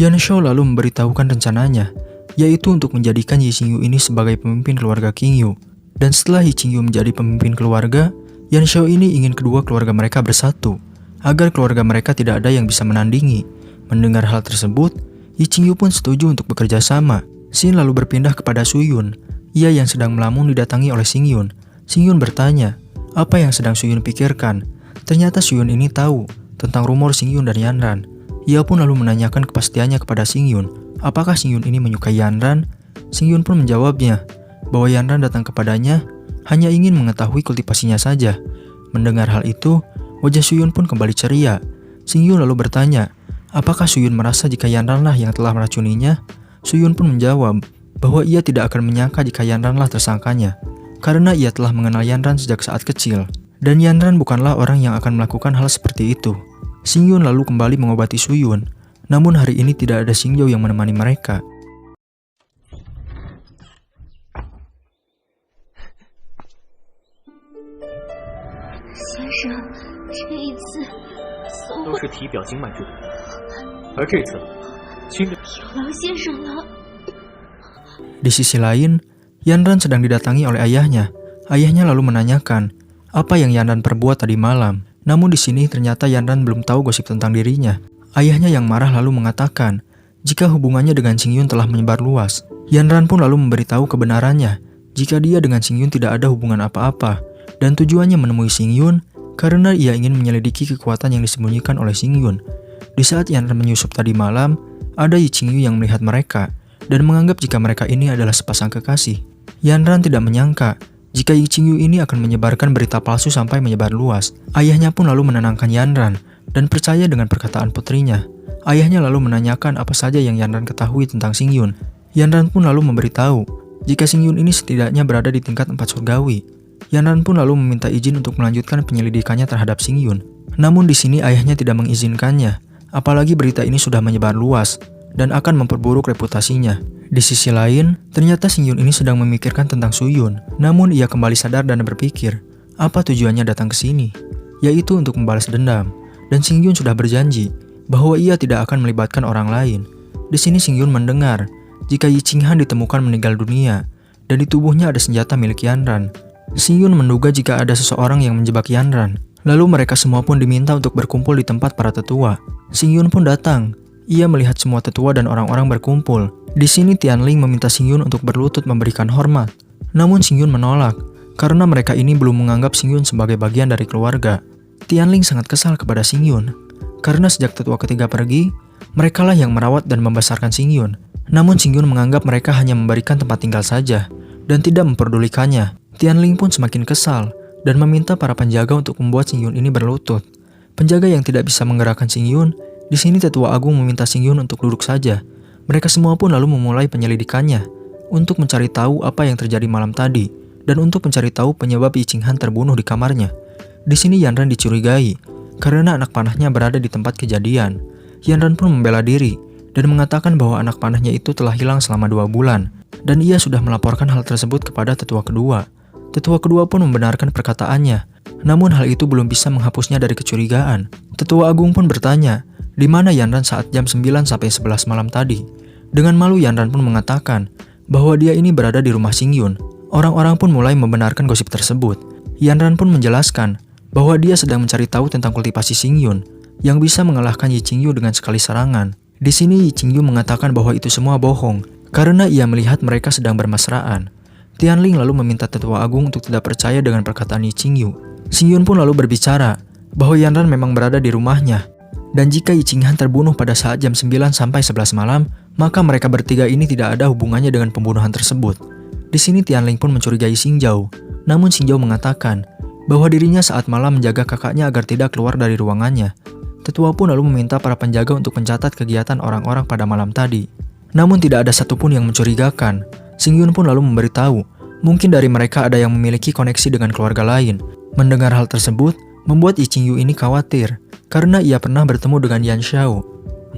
Yan Xiao lalu memberitahukan rencananya, yaitu untuk menjadikan Yi Qingyu ini sebagai pemimpin keluarga Qingyu. Dan setelah Yi Qingyu menjadi pemimpin keluarga, Yan Xiao ini ingin kedua keluarga mereka bersatu, agar keluarga mereka tidak ada yang bisa menandingi. Mendengar hal tersebut, Yi Qingyu pun setuju untuk bekerja sama. Xin lalu berpindah kepada Suyun. Ia yang sedang melamun didatangi oleh Xingyun. Xingyun bertanya, apa yang sedang Suyun pikirkan? Ternyata Suyun ini tahu tentang rumor Xingyun dan Yanran. Ia pun lalu menanyakan kepastiannya kepada Xingyun. Apakah Xingyun ini menyukai Yanran? Xingyun pun menjawabnya bahwa Yanran datang kepadanya hanya ingin mengetahui kultivasinya saja. Mendengar hal itu, wajah Suyun pun kembali ceria. Xingyun lalu bertanya, apakah Suyun merasa jika Yanranlah yang telah meracuninya? Suyun pun menjawab bahwa ia tidak akan menyangka jika Yanranlah tersangkanya, karena ia telah mengenal Yanran sejak saat kecil, dan Yanran bukanlah orang yang akan melakukan hal seperti itu. Xingyun lalu kembali mengobati Suyun, namun hari ini tidak ada Xingyou yang menemani mereka. Di sisi lain, Yanran sedang didatangi oleh ayahnya. Ayahnya lalu menanyakan apa yang Yanran perbuat tadi malam. Namun di sini ternyata Yanran belum tahu gosip tentang dirinya. Ayahnya yang marah lalu mengatakan jika hubungannya dengan Xingyun telah menyebar luas. Yanran pun lalu memberitahu kebenarannya jika dia dengan Xingyun tidak ada hubungan apa-apa, dan tujuannya menemui Xingyun karena ia ingin menyelidiki kekuatan yang disembunyikan oleh Xingyun. Di saat Yanran menyusup tadi malam, ada Yi Qingyu yang melihat mereka dan menganggap jika mereka ini adalah sepasang kekasih. Yanran tidak menyangka jika Yi Qingyu ini akan menyebarkan berita palsu sampai menyebar luas. Ayahnya pun lalu menenangkan Yanran dan percaya dengan perkataan putrinya. Ayahnya lalu menanyakan apa saja yang Yanran ketahui tentang Xingyun. Yanran pun lalu memberitahu jika Xingyun ini setidaknya berada di tingkat 4 surgawi. Yanran pun lalu meminta izin untuk melanjutkan penyelidikannya terhadap Xingyun. Namun di sini ayahnya tidak mengizinkannya, apalagi berita ini sudah menyebar luas dan akan memperburuk reputasinya. Di sisi lain, ternyata Xingyun ini sedang memikirkan tentang Suyun. Namun ia kembali sadar dan berpikir, apa tujuannya datang ke sini? Yaitu untuk membalas dendam. Dan Xingyun sudah berjanji bahwa ia tidak akan melibatkan orang lain. Di sini Xingyun mendengar jika Yi Qinghan ditemukan meninggal dunia dan di tubuhnya ada senjata milik Yanran. Xingyun menduga jika ada seseorang yang menjebak Yanran. Lalu mereka semua pun diminta untuk berkumpul di tempat para tetua. Xingyun pun datang. Ia melihat semua tetua dan orang-orang berkumpul. Di sini Tianling meminta Xingyun untuk berlutut memberikan hormat. Namun Xingyun menolak karena mereka ini belum menganggap Xingyun sebagai bagian dari keluarga. Tianling sangat kesal kepada Xingyun karena sejak tetua ketiga pergi, merekalah yang merawat dan membesarkan Xingyun. Namun Xingyun menganggap mereka hanya memberikan tempat tinggal saja dan tidak memperdulikannya. Tianling pun semakin kesal dan meminta para penjaga untuk membuat Xingyun ini berlutut. Penjaga yang tidak bisa menggerakkan Xingyun, di sini tetua agung meminta Xingyun untuk duduk saja. Mereka semua pun lalu memulai penyelidikannya untuk mencari tahu apa yang terjadi malam tadi dan untuk mencari tahu penyebab Yi Qinghan terbunuh di kamarnya. Di sini Yanran dicurigai karena anak panahnya berada di tempat kejadian. Yanran pun membela diri dan mengatakan bahwa anak panahnya itu telah hilang selama 2 bulan dan ia sudah melaporkan hal tersebut kepada tetua kedua. Tetua kedua pun membenarkan perkataannya, namun hal itu belum bisa menghapusnya dari kecurigaan. Tetua agung pun bertanya, di mana Yanran saat jam 9 sampai 11 malam tadi? Dengan malu Yanran pun mengatakan bahwa dia ini berada di rumah Xingyun. Orang-orang pun mulai membenarkan gosip tersebut. Yanran pun menjelaskan bahwa dia sedang mencari tahu tentang kultivasi Xingyun yang bisa mengalahkan Yi Qingyu dengan sekali serangan. Di sini Yi Qingyu mengatakan bahwa itu semua bohong karena ia melihat mereka sedang bermesraan. Tianling lalu meminta tetua agung untuk tidak percaya dengan perkataan Yi Qingyu. Xingyun pun lalu berbicara bahwa Yanran memang berada di rumahnya. Dan jika Yi Qinghan terbunuh pada saat jam 9 sampai 11 malam, maka mereka bertiga ini tidak ada hubungannya dengan pembunuhan tersebut. Di sini Tianling pun mencurigai Xingzhou. Namun Xingzhou mengatakan bahwa dirinya saat malam menjaga kakaknya agar tidak keluar dari ruangannya. Tetua pun lalu meminta para penjaga untuk mencatat kegiatan orang-orang pada malam tadi. Namun tidak ada satupun yang mencurigakan. Xingyun pun lalu memberitahu, mungkin dari mereka ada yang memiliki koneksi dengan keluarga lain. Mendengar hal tersebut, membuat Yi Qingyu ini khawatir karena ia pernah bertemu dengan Yan Xiao.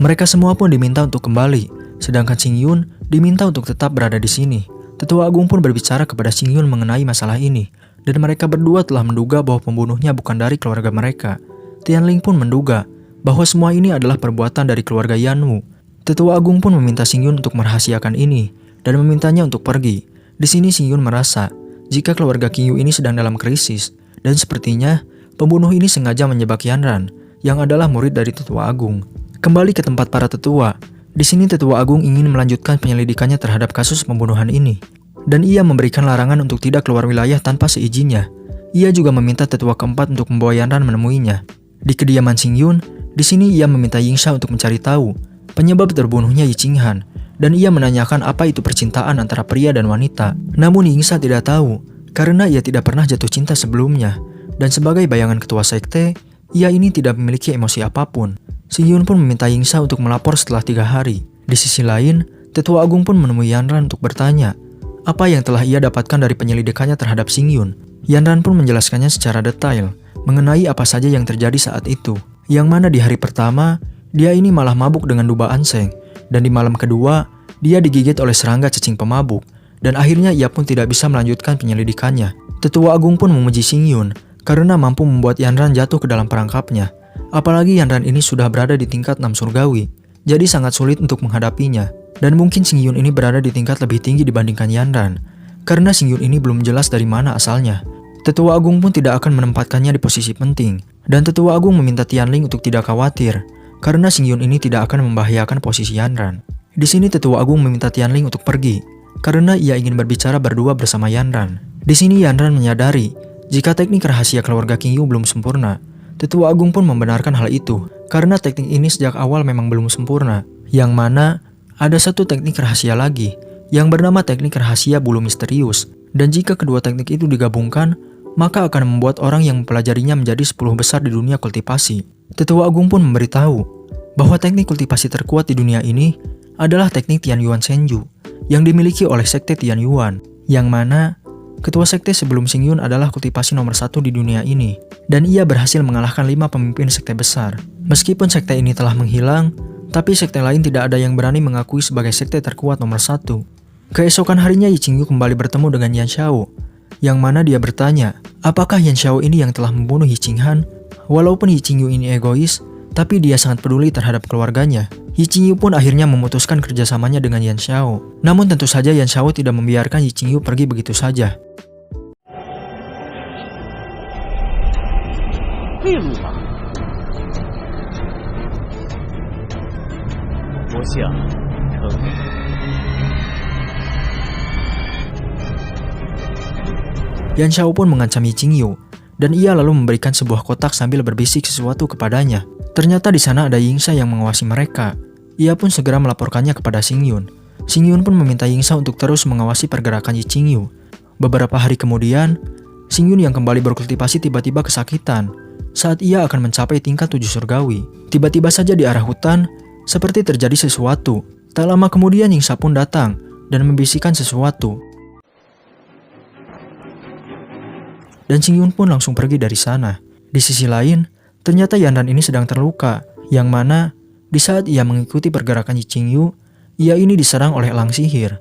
Mereka semua pun diminta untuk kembali, sedangkan Xingyun diminta untuk tetap berada di sini. Tetua agung pun berbicara kepada Xingyun mengenai masalah ini, dan mereka berdua telah menduga bahwa pembunuhnya bukan dari keluarga mereka. Tianling pun menduga bahwa semua ini adalah perbuatan dari keluarga Yanwu. Tetua agung pun meminta Xingyun untuk merahasiakan ini dan memintanya untuk pergi. Di sini Xingyun merasa jika keluarga Qingyu ini sedang dalam krisis, dan sepertinya pembunuh ini sengaja menyebak Yanran yang adalah murid dari tetua agung. Kembali ke tempat para tetua. Di sini tetua agung ingin melanjutkan penyelidikannya terhadap kasus pembunuhan ini, dan ia memberikan larangan untuk tidak keluar wilayah tanpa seizinnya. Ia juga meminta tetua keempat untuk membawa Yanran menemuinya. Di kediaman Xingyun, di sini ia meminta Yingsha untuk mencari tahu penyebab terbunuhnya Yi Qinghan, dan ia menanyakan apa itu percintaan antara pria dan wanita. Namun Yingsha tidak tahu karena ia tidak pernah jatuh cinta sebelumnya, dan sebagai bayangan ketua sekte, ia ini tidak memiliki emosi apapun. Xingyun pun meminta Yingsha untuk melapor setelah 3 hari. Di sisi lain, tetua agung pun menemui Yanran untuk bertanya apa yang telah ia dapatkan dari penyelidikannya terhadap Xingyun. Yanran pun menjelaskannya secara detail mengenai apa saja yang terjadi saat itu. Yang mana di hari pertama, dia ini malah mabuk dengan duba anseng, dan di malam kedua, dia digigit oleh serangga cacing pemabuk, dan akhirnya ia pun tidak bisa melanjutkan penyelidikannya. Tetua agung pun memuji Xingyun karena mampu membuat Yanran jatuh ke dalam perangkapnya. Apalagi Yanran ini sudah berada di tingkat 6 surgawi, jadi sangat sulit untuk menghadapinya. Dan mungkin Xingyun ini berada di tingkat lebih tinggi dibandingkan Yanran, karena Xingyun ini belum jelas dari mana asalnya. Tetua agung pun tidak akan menempatkannya di posisi penting, dan tetua agung meminta Tianling untuk tidak khawatir, karena Xingyun ini tidak akan membahayakan posisi Yanran. Di sini tetua agung meminta Tianling untuk pergi, karena ia ingin berbicara berdua bersama Yanran. Di sini Yanran menyadari jika teknik rahasia keluarga Qingyu belum sempurna. Tetua agung pun membenarkan hal itu, karena teknik ini sejak awal memang belum sempurna, yang mana ada satu teknik rahasia lagi, yang bernama teknik rahasia bulu misterius, dan jika kedua teknik itu digabungkan, maka akan membuat orang yang mempelajarinya menjadi 10 besar di dunia kultivasi. Tetua agung pun memberitahu bahwa teknik kultivasi terkuat di dunia ini adalah teknik Tianyuan Senju, yang dimiliki oleh sekte Tianyuan, yang mana ketua sekte sebelum Xingyun adalah kultivasi nomor 1 di dunia ini, dan ia berhasil mengalahkan 5 pemimpin sekte besar. Meskipun sekte ini telah menghilang, tapi sekte lain tidak ada yang berani mengakui sebagai sekte terkuat nomor 1. Keesokan harinya Yi Qingyu kembali bertemu dengan Yan Xiao, yang mana dia bertanya, apakah Yan Xiao ini yang telah membunuh Yi Qinghan? Walaupun Yi Qingyu ini egois, tapi dia sangat peduli terhadap keluarganya. Yi Qingyu pun akhirnya memutuskan kerjasamanya dengan Yan Xiao. Namun tentu saja Yan Xiao tidak membiarkan Yi Qingyu pergi begitu saja. 秘鲁吧，我想成。Yan Xiao pun mengancam Yi Qingyu dan ia lalu memberikan sebuah kotak sambil berbisik sesuatu kepadanya. Ternyata di sana ada Yingsa yang mengawasi mereka. Ia pun segera melaporkannya kepada Xingyun. Xingyun pun meminta Yingsa untuk terus mengawasi pergerakan Yi Qingyu. Beberapa hari kemudian, Xingyun yang kembali berkultivasi tiba-tiba kesakitan saat ia akan mencapai tingkat 7 surgawi. Tiba-tiba saja di arah hutan, seperti terjadi sesuatu. Tak lama kemudian Yingsa pun datang dan membisikkan sesuatu. Dan Xingyun pun langsung pergi dari sana. Di sisi lain, ternyata Yanran ini sedang terluka, yang mana di saat ia mengikuti pergerakan Yi Qingyu, ia ini diserang oleh elang sihir.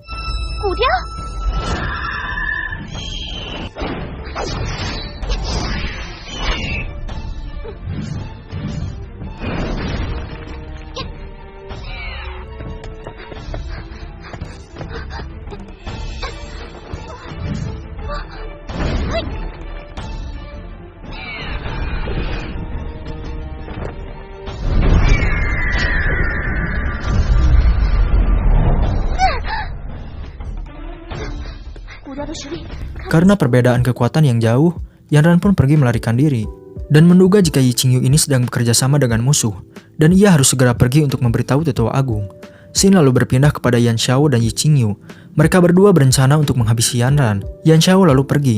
Karena perbedaan kekuatan yang jauh, Yanran pun pergi melarikan diri dan menduga jika Yi Qingyu ini sedang bekerja sama dengan musuh dan ia harus segera pergi untuk memberitahu Tetua Agung. Xin lalu berpindah kepada Yan Xiao dan Yi Qingyu. Mereka berdua berencana untuk menghabisi Yanran. Yan Xiao lalu pergi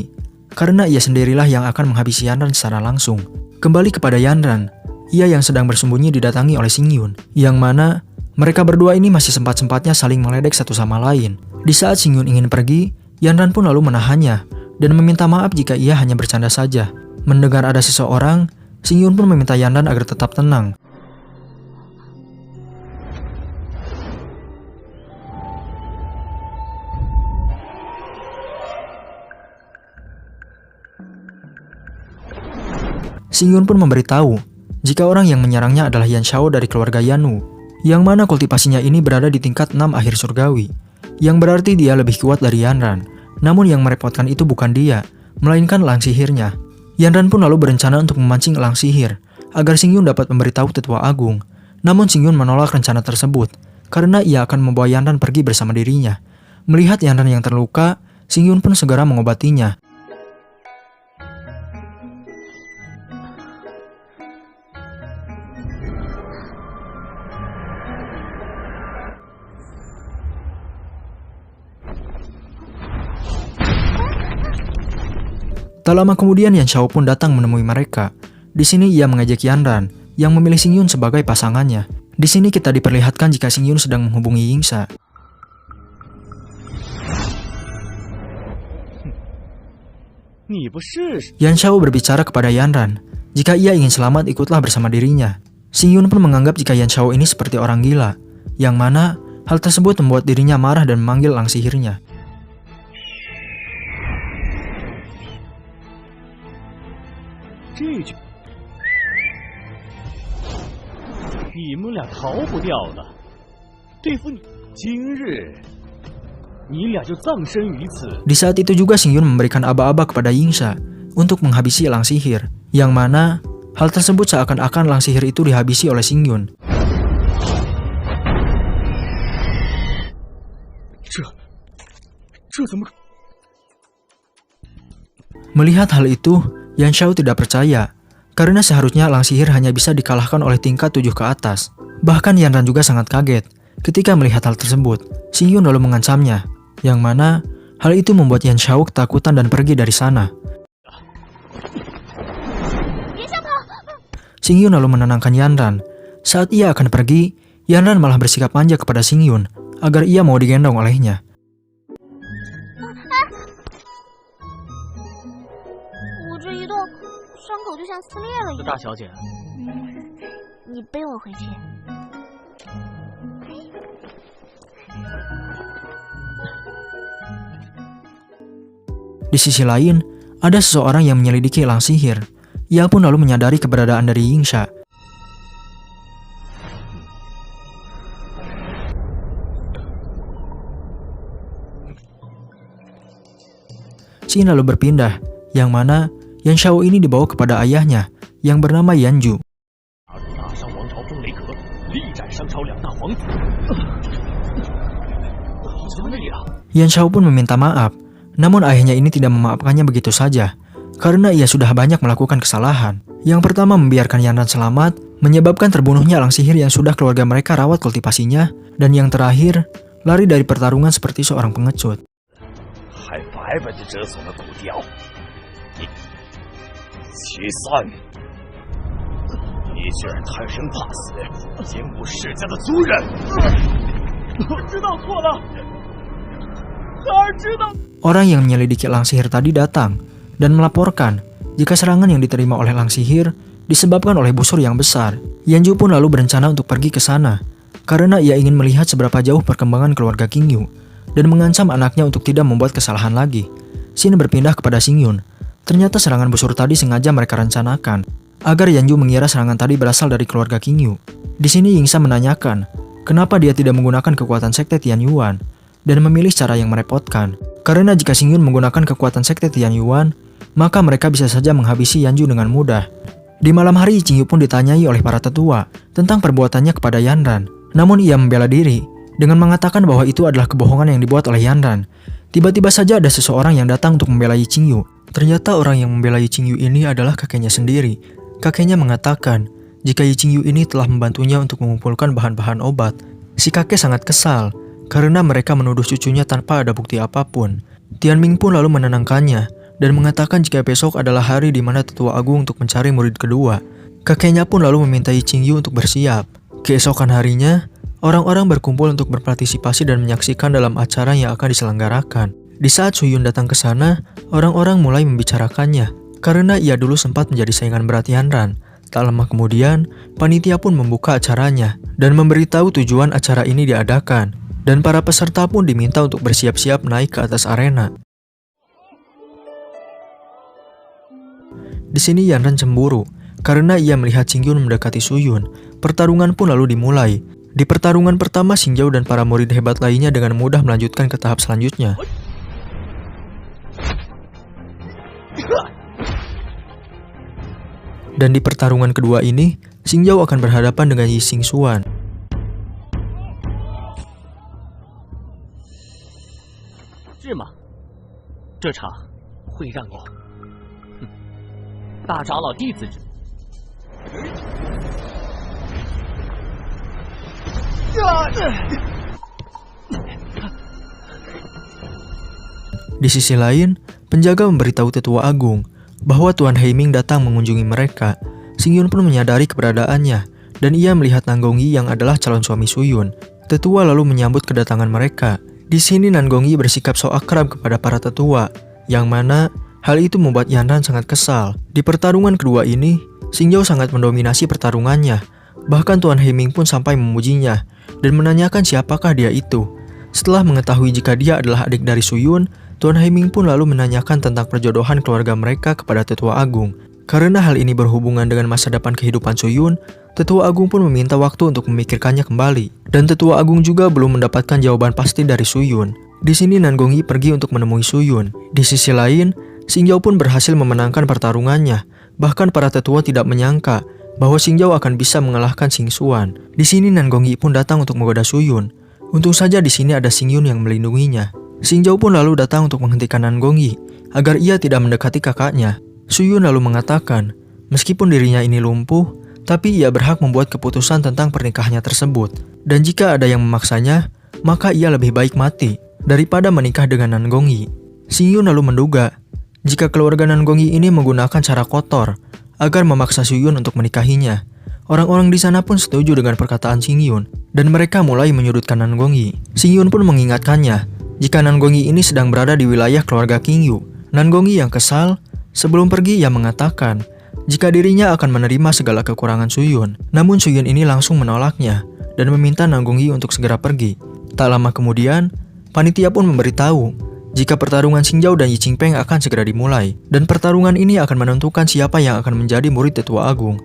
karena ia sendirilah yang akan menghabisi Yanran secara langsung. Kembali kepada Yanran, ia yang sedang bersembunyi didatangi oleh Xingyun, yang mana mereka berdua ini masih sempat-sempatnya saling meledek satu sama lain. Di saat Xingyun ingin pergi, Yanran pun lalu menahannya dan meminta maaf jika ia hanya bercanda saja. Mendengar ada seseorang, Xingyun pun meminta Yanran agar tetap tenang. Xingyun pun memberitahu jika orang yang menyerangnya adalah Yan Xiao dari keluarga Yanu, yang mana kultivasinya ini berada di tingkat 6 akhir surgawi, yang berarti dia lebih kuat dari Yanran. Namun yang merepotkan itu bukan dia, melainkan elang sihirnya. Yanran pun lalu berencana untuk memancing elang sihir agar Xingyun dapat memberitahu Tetua Agung. Namun Xingyun menolak rencana tersebut karena ia akan membawa Yanran pergi bersama dirinya. Melihat Yanran yang terluka, Xingyun pun segera mengobatinya. Tak lama kemudian Yan Xiao pun datang menemui mereka. Di sini ia mengejek Yanran yang memilih Xingyun sebagai pasangannya. Di sini kita diperlihatkan jika Xingyun sedang menghubungi Yingsa. Yan Xiao berbicara kepada Yanran. Jika ia ingin selamat, ikutlah bersama dirinya. Xingyun pun menganggap jika Yan Xiao ini seperti orang gila, yang mana hal tersebut membuat dirinya marah dan memanggil elang sihirnya. Di saat itu juga Xingyun memberikan aba-aba kepada Yingsa untuk menghabisi elang sihir, yang mana hal tersebut seakan-akan elang sihir itu dihabisi oleh Xingyun. Melihat hal itu, Yan Xiao tidak percaya, karena seharusnya elang sihir hanya bisa dikalahkan oleh tingkat 7 ke atas. Bahkan Yanran juga sangat kaget ketika melihat hal tersebut. Xingyun lalu mengancamnya, yang mana hal itu membuat Yan Xiao ketakutan dan pergi dari sana. Xingyun lalu menenangkan Yanran. Saat ia akan pergi, Yanran malah bersikap manja kepada Xingyun agar ia mau digendong olehnya. Di sisi lain, ada seseorang yang menyelidiki elang sihir. Ia pun lalu menyadari keberadaan dari Yingsa. Xin lalu berpindah, yang mana Yan Xiao ini dibawa kepada ayahnya yang bernama Yanju. Yan Xiao pun meminta maaf, namun ayahnya ini tidak memaafkannya begitu saja. karena ia sudah banyak melakukan kesalahan. Yang pertama membiarkan Yanran selamat, menyebabkan terbunuhnya elang sihir yang sudah keluarga mereka rawat kultivasinya, dan yang terakhir, lari dari pertarungan seperti seorang pengecut. 还白白的折损了骨雕，你齐三，你居然贪生怕死，奸污世家的族人！知道错了，孩儿知道。 Orang yang menyelidiki elang sihir tadi datang dan melaporkan jika serangan yang diterima oleh elang sihir disebabkan oleh busur yang besar. Yanju pun lalu berencana untuk pergi ke sana karena ia ingin melihat seberapa jauh perkembangan keluarga Qingyu dan mengancam anaknya untuk tidak membuat kesalahan lagi. Xin berpindah kepada Xingyun. Ternyata serangan busur tadi sengaja mereka rencanakan agar Yanju mengira serangan tadi berasal dari keluarga Qingyu. Di sini Yingsa menanyakan kenapa dia tidak menggunakan kekuatan sekte Tianyuan dan memilih cara yang merepotkan. Karena jika Xingyun menggunakan kekuatan sekte Tianyuan, maka mereka bisa saja menghabisi Yanju dengan mudah. Di malam hari, Qingyu pun ditanyai oleh para tetua tentang perbuatannya kepada Yanran. Namun ia membela diri dengan mengatakan bahwa itu adalah kebohongan yang dibuat oleh Yanran. Tiba-tiba saja ada seseorang yang datang untuk membelai Qingyu. Ternyata orang yang membelai Qingyu ini adalah kakeknya sendiri. Kakeknya mengatakan jika Qingyu ini telah membantunya untuk mengumpulkan bahan-bahan obat. Si kakek sangat kesal karena mereka menuduh cucunya tanpa ada bukti apapun. Tianming pun lalu menenangkannya dan mengatakan jika besok adalah hari di mana tetua agung untuk mencari murid kedua. Kakeknya pun lalu memintai Qingyu untuk bersiap. Keesokan harinya, orang-orang berkumpul untuk berpartisipasi dan menyaksikan dalam acara yang akan diselenggarakan. Di saat Suyun datang ke sana, orang-orang mulai membicarakannya karena ia dulu sempat menjadi saingan berat Yanran. Tak lama kemudian, panitia pun membuka acaranya dan memberitahu tujuan acara ini diadakan. Dan para peserta pun diminta untuk bersiap-siap naik ke atas arena. Di sini Yanran cemburu karena ia melihat Xingyun mendekati Suyun. Pertarungan pun lalu dimulai. Di pertarungan pertama, Xingyao dan para murid hebat lainnya dengan mudah melanjutkan ke tahap selanjutnya. Dan di pertarungan kedua ini, Xingyao akan berhadapan dengan Yi Xingxuan. 是吗？这场会让你，大长老弟子之。 Di sisi lain, penjaga memberitahu tetua agung bahwa Tuan Heiming datang mengunjungi mereka. Xingyun pun menyadari keberadaannya dan ia melihat Nangongyi yang adalah calon suami Suyun. Tetua lalu menyambut kedatangan mereka. Di sini Nangongyi bersikap so akrab kepada para tetua, yang mana hal itu membuat Yanran sangat kesal. Di pertarungan kedua ini, Xingyao sangat mendominasi pertarungannya. Bahkan Tuan Heiming pun sampai memujinya dan menanyakan siapakah dia itu. Setelah mengetahui jika dia adalah adik dari Suyun, Tuan Heiming pun lalu menanyakan tentang perjodohan keluarga mereka kepada tetua agung. Karena hal ini berhubungan dengan masa depan kehidupan Suyun, tetua agung pun meminta waktu untuk memikirkannya kembali. Dan tetua agung juga belum mendapatkan jawaban pasti dari Suyun. Di sini Nangongyi pergi untuk menemui Suyun. Di sisi lain, Xingyao pun berhasil memenangkan pertarungannya. Bahkan para tetua tidak menyangka bahwa Xingyao akan bisa mengalahkan Xingxuan. Di sini Nangongyi pun datang untuk menggoda Suyun. Untung saja di sini ada Xingyun yang melindunginya. Xingyao pun lalu datang untuk menghentikan Nangongyi agar ia tidak mendekati kakaknya. Suyun lalu mengatakan, meskipun dirinya ini lumpuh, tapi ia berhak membuat keputusan tentang pernikahannya tersebut. Dan jika ada yang memaksanya, maka ia lebih baik mati daripada menikah dengan Nangongyi. Xingyun lalu menduga jika keluarga Nangongyi ini menggunakan cara kotor agar memaksa Suyun untuk menikahinya. Orang-orang di sana pun setuju dengan perkataan Xingyun dan mereka mulai menyudutkan Nangongyi. Xingyun pun mengingatkannya jika Nangongyi ini sedang berada di wilayah keluarga Qingyu. Nangongyi yang kesal, sebelum pergi ia mengatakan jika dirinya akan menerima segala kekurangan Suyun. Namun Suyun ini langsung menolaknya dan meminta Nangongyi untuk segera pergi. Tak lama kemudian, panitia pun memberitahu jika pertarungan Xingyao dan Yi Qingpeng akan segera dimulai, dan pertarungan ini akan menentukan siapa yang akan menjadi murid tetua agung.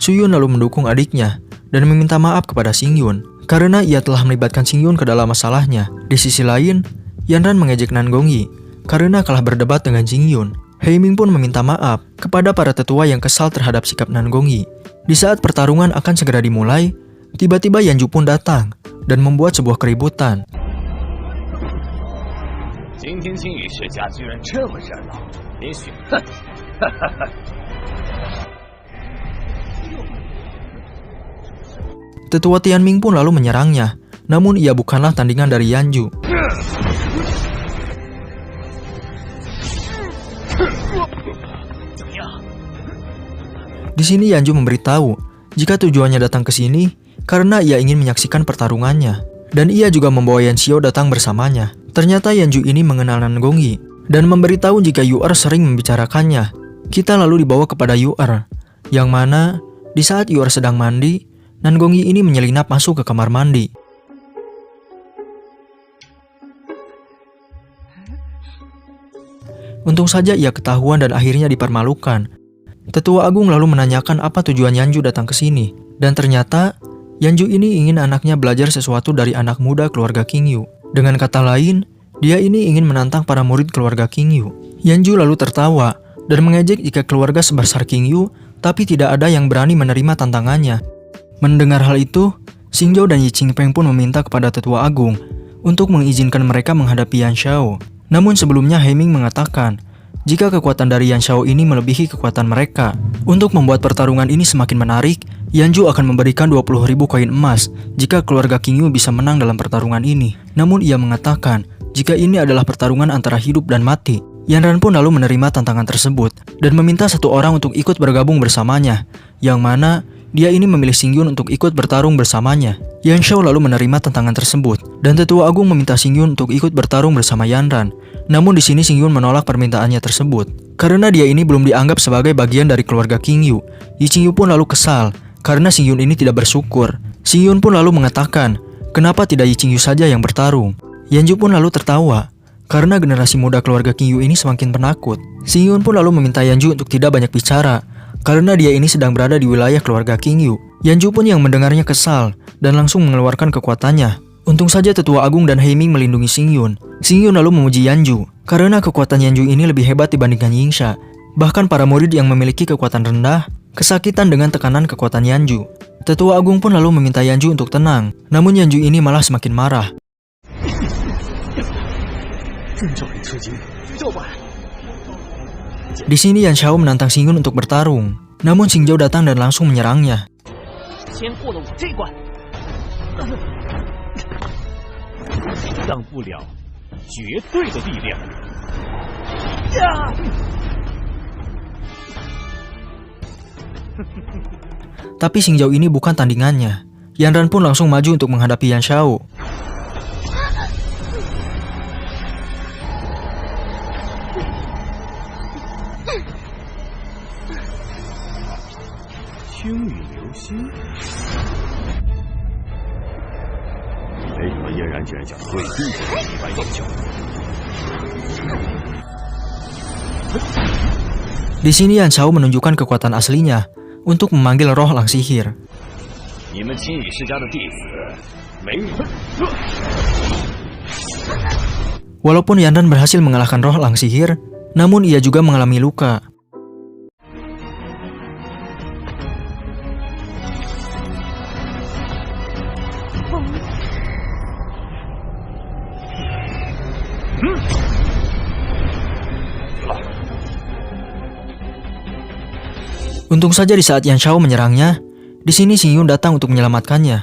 Suyun lalu mendukung adiknya dan meminta maaf kepada Xingyun karena ia telah melibatkan Xingyun ke dalam masalahnya. Di sisi lain, Yanran mengejek Nangongyi karena kalah berdebat dengan Xingyun. Heiming pun meminta maaf kepada para tetua yang kesal terhadap sikap Nangongyi. Di saat pertarungan akan segera dimulai, tiba-tiba Yanju pun datang dan membuat sebuah keributan. 今天青羽世家居然这么热闹，也许哼， Tetua Tianming pun lalu menyerangnya, namun ia bukanlah tandingan dari Yanju. Di sini Yanju memberitahu jika tujuannya datang ke sini karena ia ingin menyaksikan pertarungannya, dan ia juga membawa Yan Xiao datang bersamanya. Ternyata Yanju ini mengenal Nan Gongyi dan memberitahu jika Yu'er sering membicarakannya. Kita lalu dibawa kepada Yu'er, yang mana di saat Yu'er sedang mandi, Nan Gongyi ini menyelinap masuk ke kamar mandi. Untung saja ia ketahuan dan akhirnya dipermalukan. Tetua Agung lalu menanyakan apa tujuan Yanju datang ke sini, dan ternyata Yanju ini ingin anaknya belajar sesuatu dari anak muda keluarga King Yu. Dengan kata lain, dia ini ingin menantang para murid keluarga King Yu. Yanju lalu tertawa dan mengejek jika keluarga sebesar King Yu, tapi tidak ada yang berani menerima tantangannya. Mendengar hal itu, Xing Zhou dan Yi Qingpeng pun meminta kepada Tetua Agung untuk mengizinkan mereka menghadapi Yan Xiao. Namun sebelumnya Heiming mengatakan, jika kekuatan dari Yan Xiao ini melebihi kekuatan mereka. Untuk membuat pertarungan ini semakin menarik, Yanju akan memberikan 20.000 koin emas jika keluarga King Yu bisa menang dalam pertarungan ini. Namun ia mengatakan, jika ini adalah pertarungan antara hidup dan mati. Yan Ran pun lalu menerima tantangan tersebut dan meminta satu orang untuk ikut bergabung bersamanya, yang mana dia ini memilih Xing Yun untuk ikut bertarung bersamanya. Yan Xiao lalu menerima tantangan tersebut, dan Tetua Agung meminta Xing Yun untuk ikut bertarung bersama Yan Ran. Namun di sini Xing Yun menolak permintaannya tersebut, karena dia ini belum dianggap sebagai bagian dari keluarga King Yu. Yi Qingyu pun lalu kesal, karena Xing Yun ini tidak bersyukur. Xing Yun pun lalu mengatakan, kenapa tidak Yi Qingyu saja yang bertarung? Yanju pun lalu tertawa, karena generasi muda keluarga King Yu ini semakin penakut. Xing Yun pun lalu meminta Yanju untuk tidak banyak bicara, karena dia ini sedang berada di wilayah keluarga King Yu. Yanju pun yang mendengarnya kesal dan langsung mengeluarkan kekuatannya. Untung saja Tetua Agung dan Heiming melindungi Xing Yun. Xing Yun lalu memuji Yanju karena kekuatan Yanju ini lebih hebat dibandingkan Yingsha. Bahkan para murid yang memiliki kekuatan rendah kesakitan dengan tekanan kekuatan Yanju. Tetua Agung pun lalu meminta Yanju untuk tenang, namun Yanju ini malah semakin marah. Di sini Yan Xiao menantang Xing Yun untuk bertarung, namun Xing Zhou datang dan langsung menyerangnya. Tapi Xing Zhou ini bukan tandingannya. Yan Ran pun langsung maju untuk menghadapi Yan Xiao. Di sini Yan Xiao menunjukkan kekuatan aslinya untuk memanggil roh lang sihir. Walaupun Yan Ran berhasil mengalahkan roh lang sihir, namun ia juga mengalami luka. Untung saja di saat Yan Xiao menyerangnya, di sini Xing Yun datang untuk menyelamatkannya.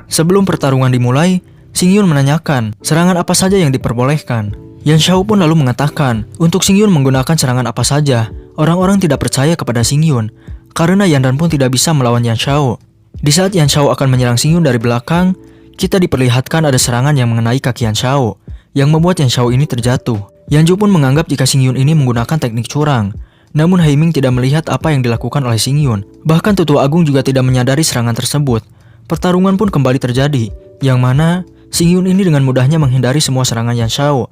Sebelum pertarungan dimulai, Xing Yun menanyakan serangan apa saja yang diperbolehkan. Yan Xiao pun lalu mengatakan untuk Xing Yun menggunakan serangan apa saja. Orang-orang tidak percaya kepada Xing Yun, karena Yan Ran pun tidak bisa melawan Yan Xiao. Di saat Yan Xiao akan menyerang Xing Yun dari belakang, kita diperlihatkan ada serangan yang mengenai kaki Yan Xiao, yang membuat Yan Xiao ini terjatuh. Yanju pun menganggap jika Xing Yun ini menggunakan teknik curang. Namun Heiming tidak melihat apa yang dilakukan oleh Xing Yun. Bahkan Tetua Agung juga tidak menyadari serangan tersebut. Pertarungan pun kembali terjadi, yang mana Xing Yun ini dengan mudahnya menghindari semua serangan Yan Xiao.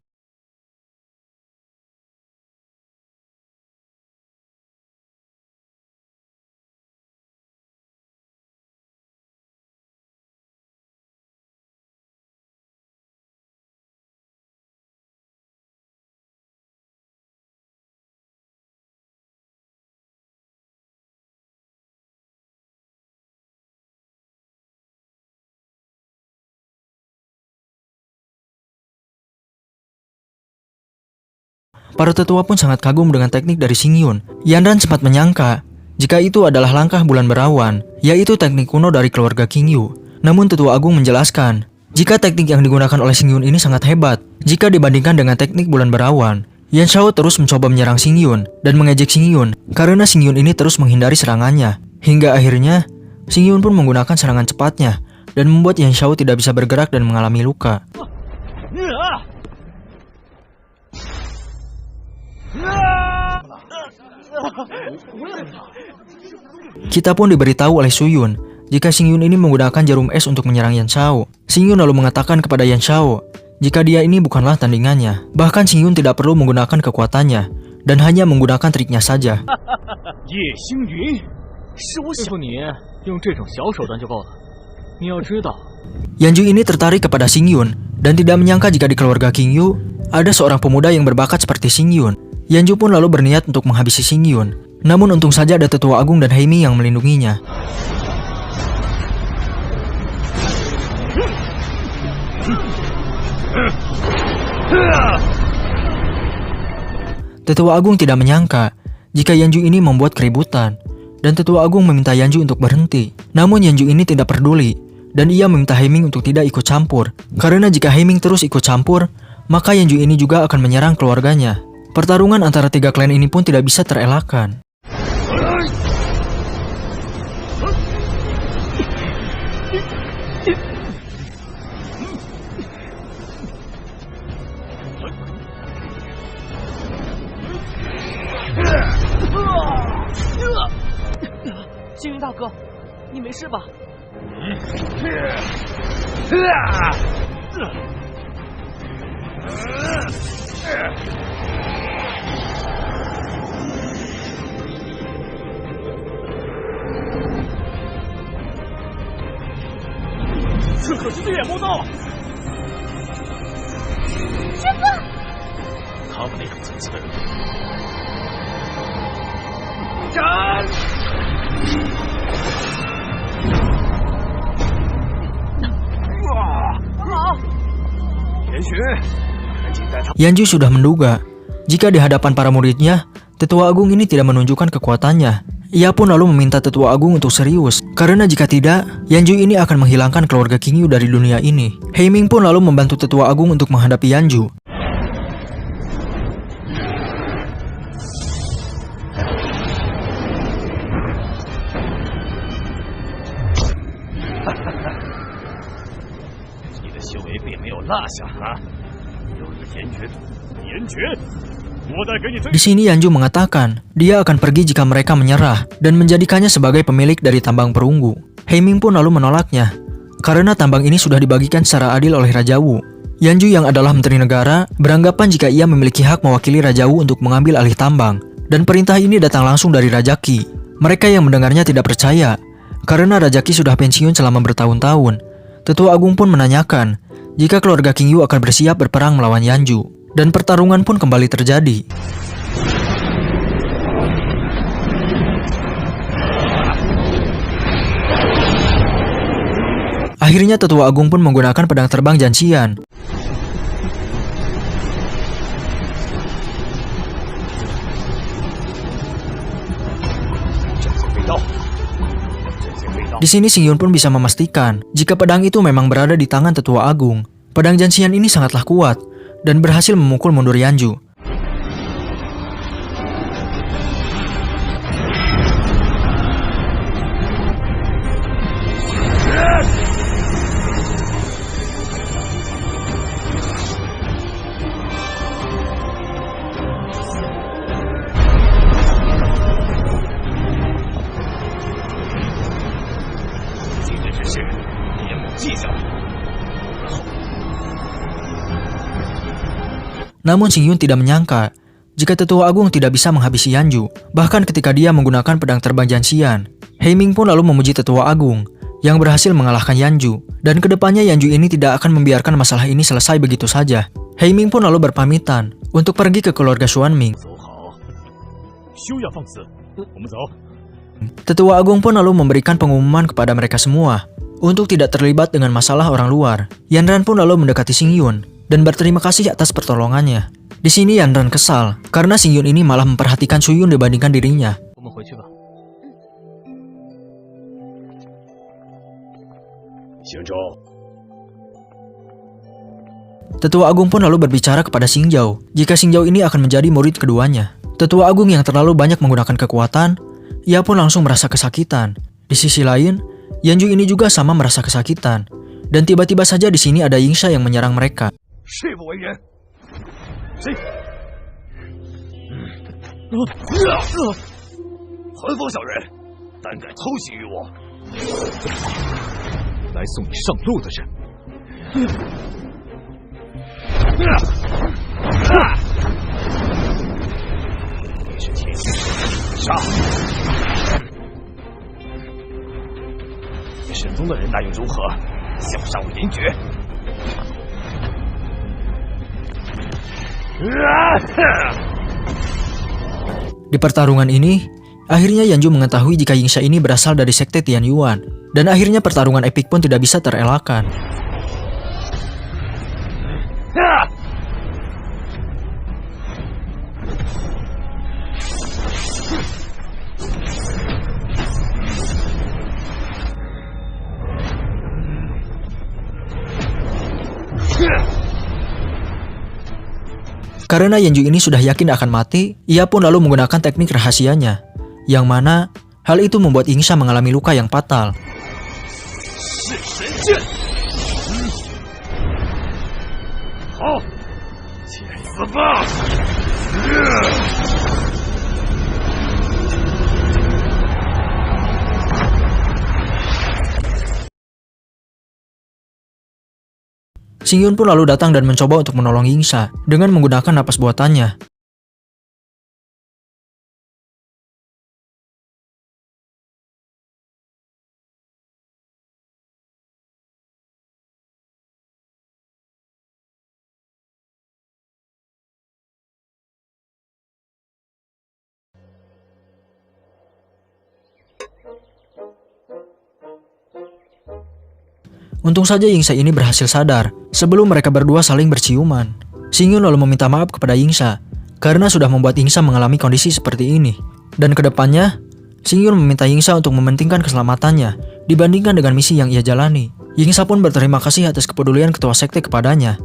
Para tetua pun sangat kagum dengan teknik dari Xing Yun. Yan Ran sempat menyangka jika itu adalah langkah bulan berawan, yaitu teknik kuno dari keluarga King Yu. Namun tetua agung menjelaskan jika teknik yang digunakan oleh Xing Yun ini sangat hebat jika dibandingkan dengan teknik bulan berawan. Yan Shao terus mencoba menyerang Xing Yun dan mengejek Xing Yun karena Xing Yun ini terus menghindari serangannya. Hingga akhirnya Xing Yun pun menggunakan serangan cepatnya dan membuat Yan Shao tidak bisa bergerak dan mengalami luka. Kita pun diberitahu oleh Su Yun jika Xing Yun ini menggunakan jarum es untuk menyerang Yan Shao. Xing Yun lalu mengatakan kepada Yan Shao jika dia ini bukanlah tandingannya. Bahkan Xing Yun tidak perlu menggunakan kekuatannya dan hanya menggunakan triknya saja. Yanju ini tertarik kepada Xing Yun dan tidak menyangka jika di keluarga King Yu ada seorang pemuda yang berbakat seperti Xing Yun. Yanju pun lalu berniat untuk menghabisi Xing Yun. Namun untung saja ada tetua agung dan Heiming yang melindunginya. Tetua agung tidak menyangka jika Yanju ini membuat keributan dan tetua agung meminta Yanju untuk berhenti. Namun Yanju ini tidak peduli dan ia meminta Heiming untuk tidak ikut campur. Karena jika Heiming terus ikut campur, maka Yanju ini juga akan menyerang keluarganya. Pertarungan antara tiga klan ini pun tidak bisa terelakkan. Xing Yun 大哥，你没事吧？这可是对眼魔道！师父，他们那种层次的人，斩！Yanju sudah menduga jika di hadapan para muridnya, tetua agung ini tidak menunjukkan kekuatannya. Ia pun lalu meminta tetua agung untuk serius, karena jika tidak, Yanju ini akan menghilangkan keluarga King Yu dari dunia ini. Heiming pun lalu membantu tetua agung untuk menghadapi Yanju. Di sini Yanju mengatakan dia akan pergi jika mereka menyerah dan menjadikannya sebagai pemilik dari tambang perunggu. Heiming pun lalu menolaknya karena tambang ini sudah dibagikan secara adil oleh Raja Wu. Yanju yang adalah menteri negara beranggapan jika ia memiliki hak mewakili Raja Wu untuk mengambil alih tambang, dan perintah ini datang langsung dari Raja Qi. Mereka yang mendengarnya tidak percaya karena Raja Qi sudah pensiun selama bertahun-tahun. Tetua agung pun menanyakan jika keluarga King Yu akan bersiap berperang melawan Yanju, dan pertarungan pun kembali terjadi. Akhirnya tetua agung pun menggunakan pedang terbang Janxian. Di sini Xing Yun pun bisa memastikan jika pedang itu memang berada di tangan tetua agung. Pedang Janxian ini sangatlah kuat dan berhasil memukul mundur Yanju. Namun Xing Yun tidak menyangka jika tetua agung tidak bisa menghabisi Yanju, bahkan ketika dia menggunakan pedang terbang Janxian. Heiming pun lalu memuji tetua agung yang berhasil mengalahkan Yanju, dan kedepannya Yanju ini tidak akan membiarkan masalah ini selesai begitu saja. Heiming pun lalu berpamitan untuk pergi ke keluarga Xuanming. Tetua agung pun lalu memberikan pengumuman kepada mereka semua untuk tidak terlibat dengan masalah orang luar. Yan Ran pun lalu mendekati Xing Yun dan berterima kasih atas pertolongannya. Di sini Yanran kesal karena Xing Yun ini malah memperhatikan Su Yun dibandingkan dirinya. 我们回去吧。 行舟， Tetua Agung pun lalu berbicara kepada Xing Zhao jika Xing Zhao ini akan menjadi murid keduanya. Tetua Agung yang terlalu banyak menggunakan kekuatan, ia pun langsung merasa kesakitan. Di sisi lain, Yanju ini juga sama merasa kesakitan. Dan tiba-tiba saja di sini ada Yingsha yang menyerang mereka. 誓不为人。谁？寒风小人，胆敢偷袭于我！ 来送你上路的人，你是天星杀！神宗的人大又如何？想杀我银爵？ Di pertarungan ini, akhirnya Yanju mengetahui jika Yingsha ini berasal dari sekte Tianyuan. Dan akhirnya pertarungan epik pun tidak bisa terelakkan. Karena Yanju ini sudah yakin akan mati, ia pun lalu menggunakan teknik rahasianya, yang mana hal itu membuat Yingsha mengalami luka yang fatal. Xing Yun pun lalu datang dan mencoba untuk menolong Yingsha dengan menggunakan napas buatannya. Untung saja Yingsha ini berhasil sadar sebelum mereka berdua saling berciuman. Xing Yun lalu meminta maaf kepada Yingsha karena sudah membuat Yingsha mengalami kondisi seperti ini. Dan kedepannya, Xing Yun meminta Yingsha untuk mementingkan keselamatannya dibandingkan dengan misi yang ia jalani. Yingsha pun berterima kasih atas kepedulian ketua sekte kepadanya.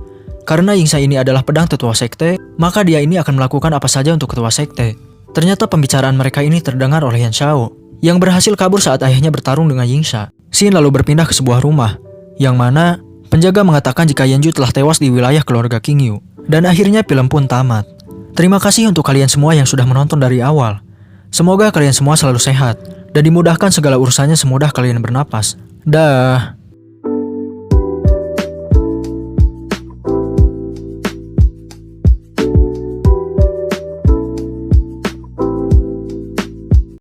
Karena Yingsha ini adalah pedang tetua sekte, maka dia ini akan melakukan apa saja untuk ketua sekte. Ternyata pembicaraan mereka ini terdengar oleh Yan Shao, yang berhasil kabur saat ayahnya bertarung dengan Yingsha. Xin lalu berpindah ke sebuah rumah, yang mana penjaga mengatakan jika Yanju telah tewas di wilayah keluarga King Yu. Dan akhirnya film pun tamat. Terima kasih untuk kalian semua yang sudah menonton dari awal. Semoga kalian semua selalu sehat dan dimudahkan segala urusannya semudah kalian bernapas. Dah.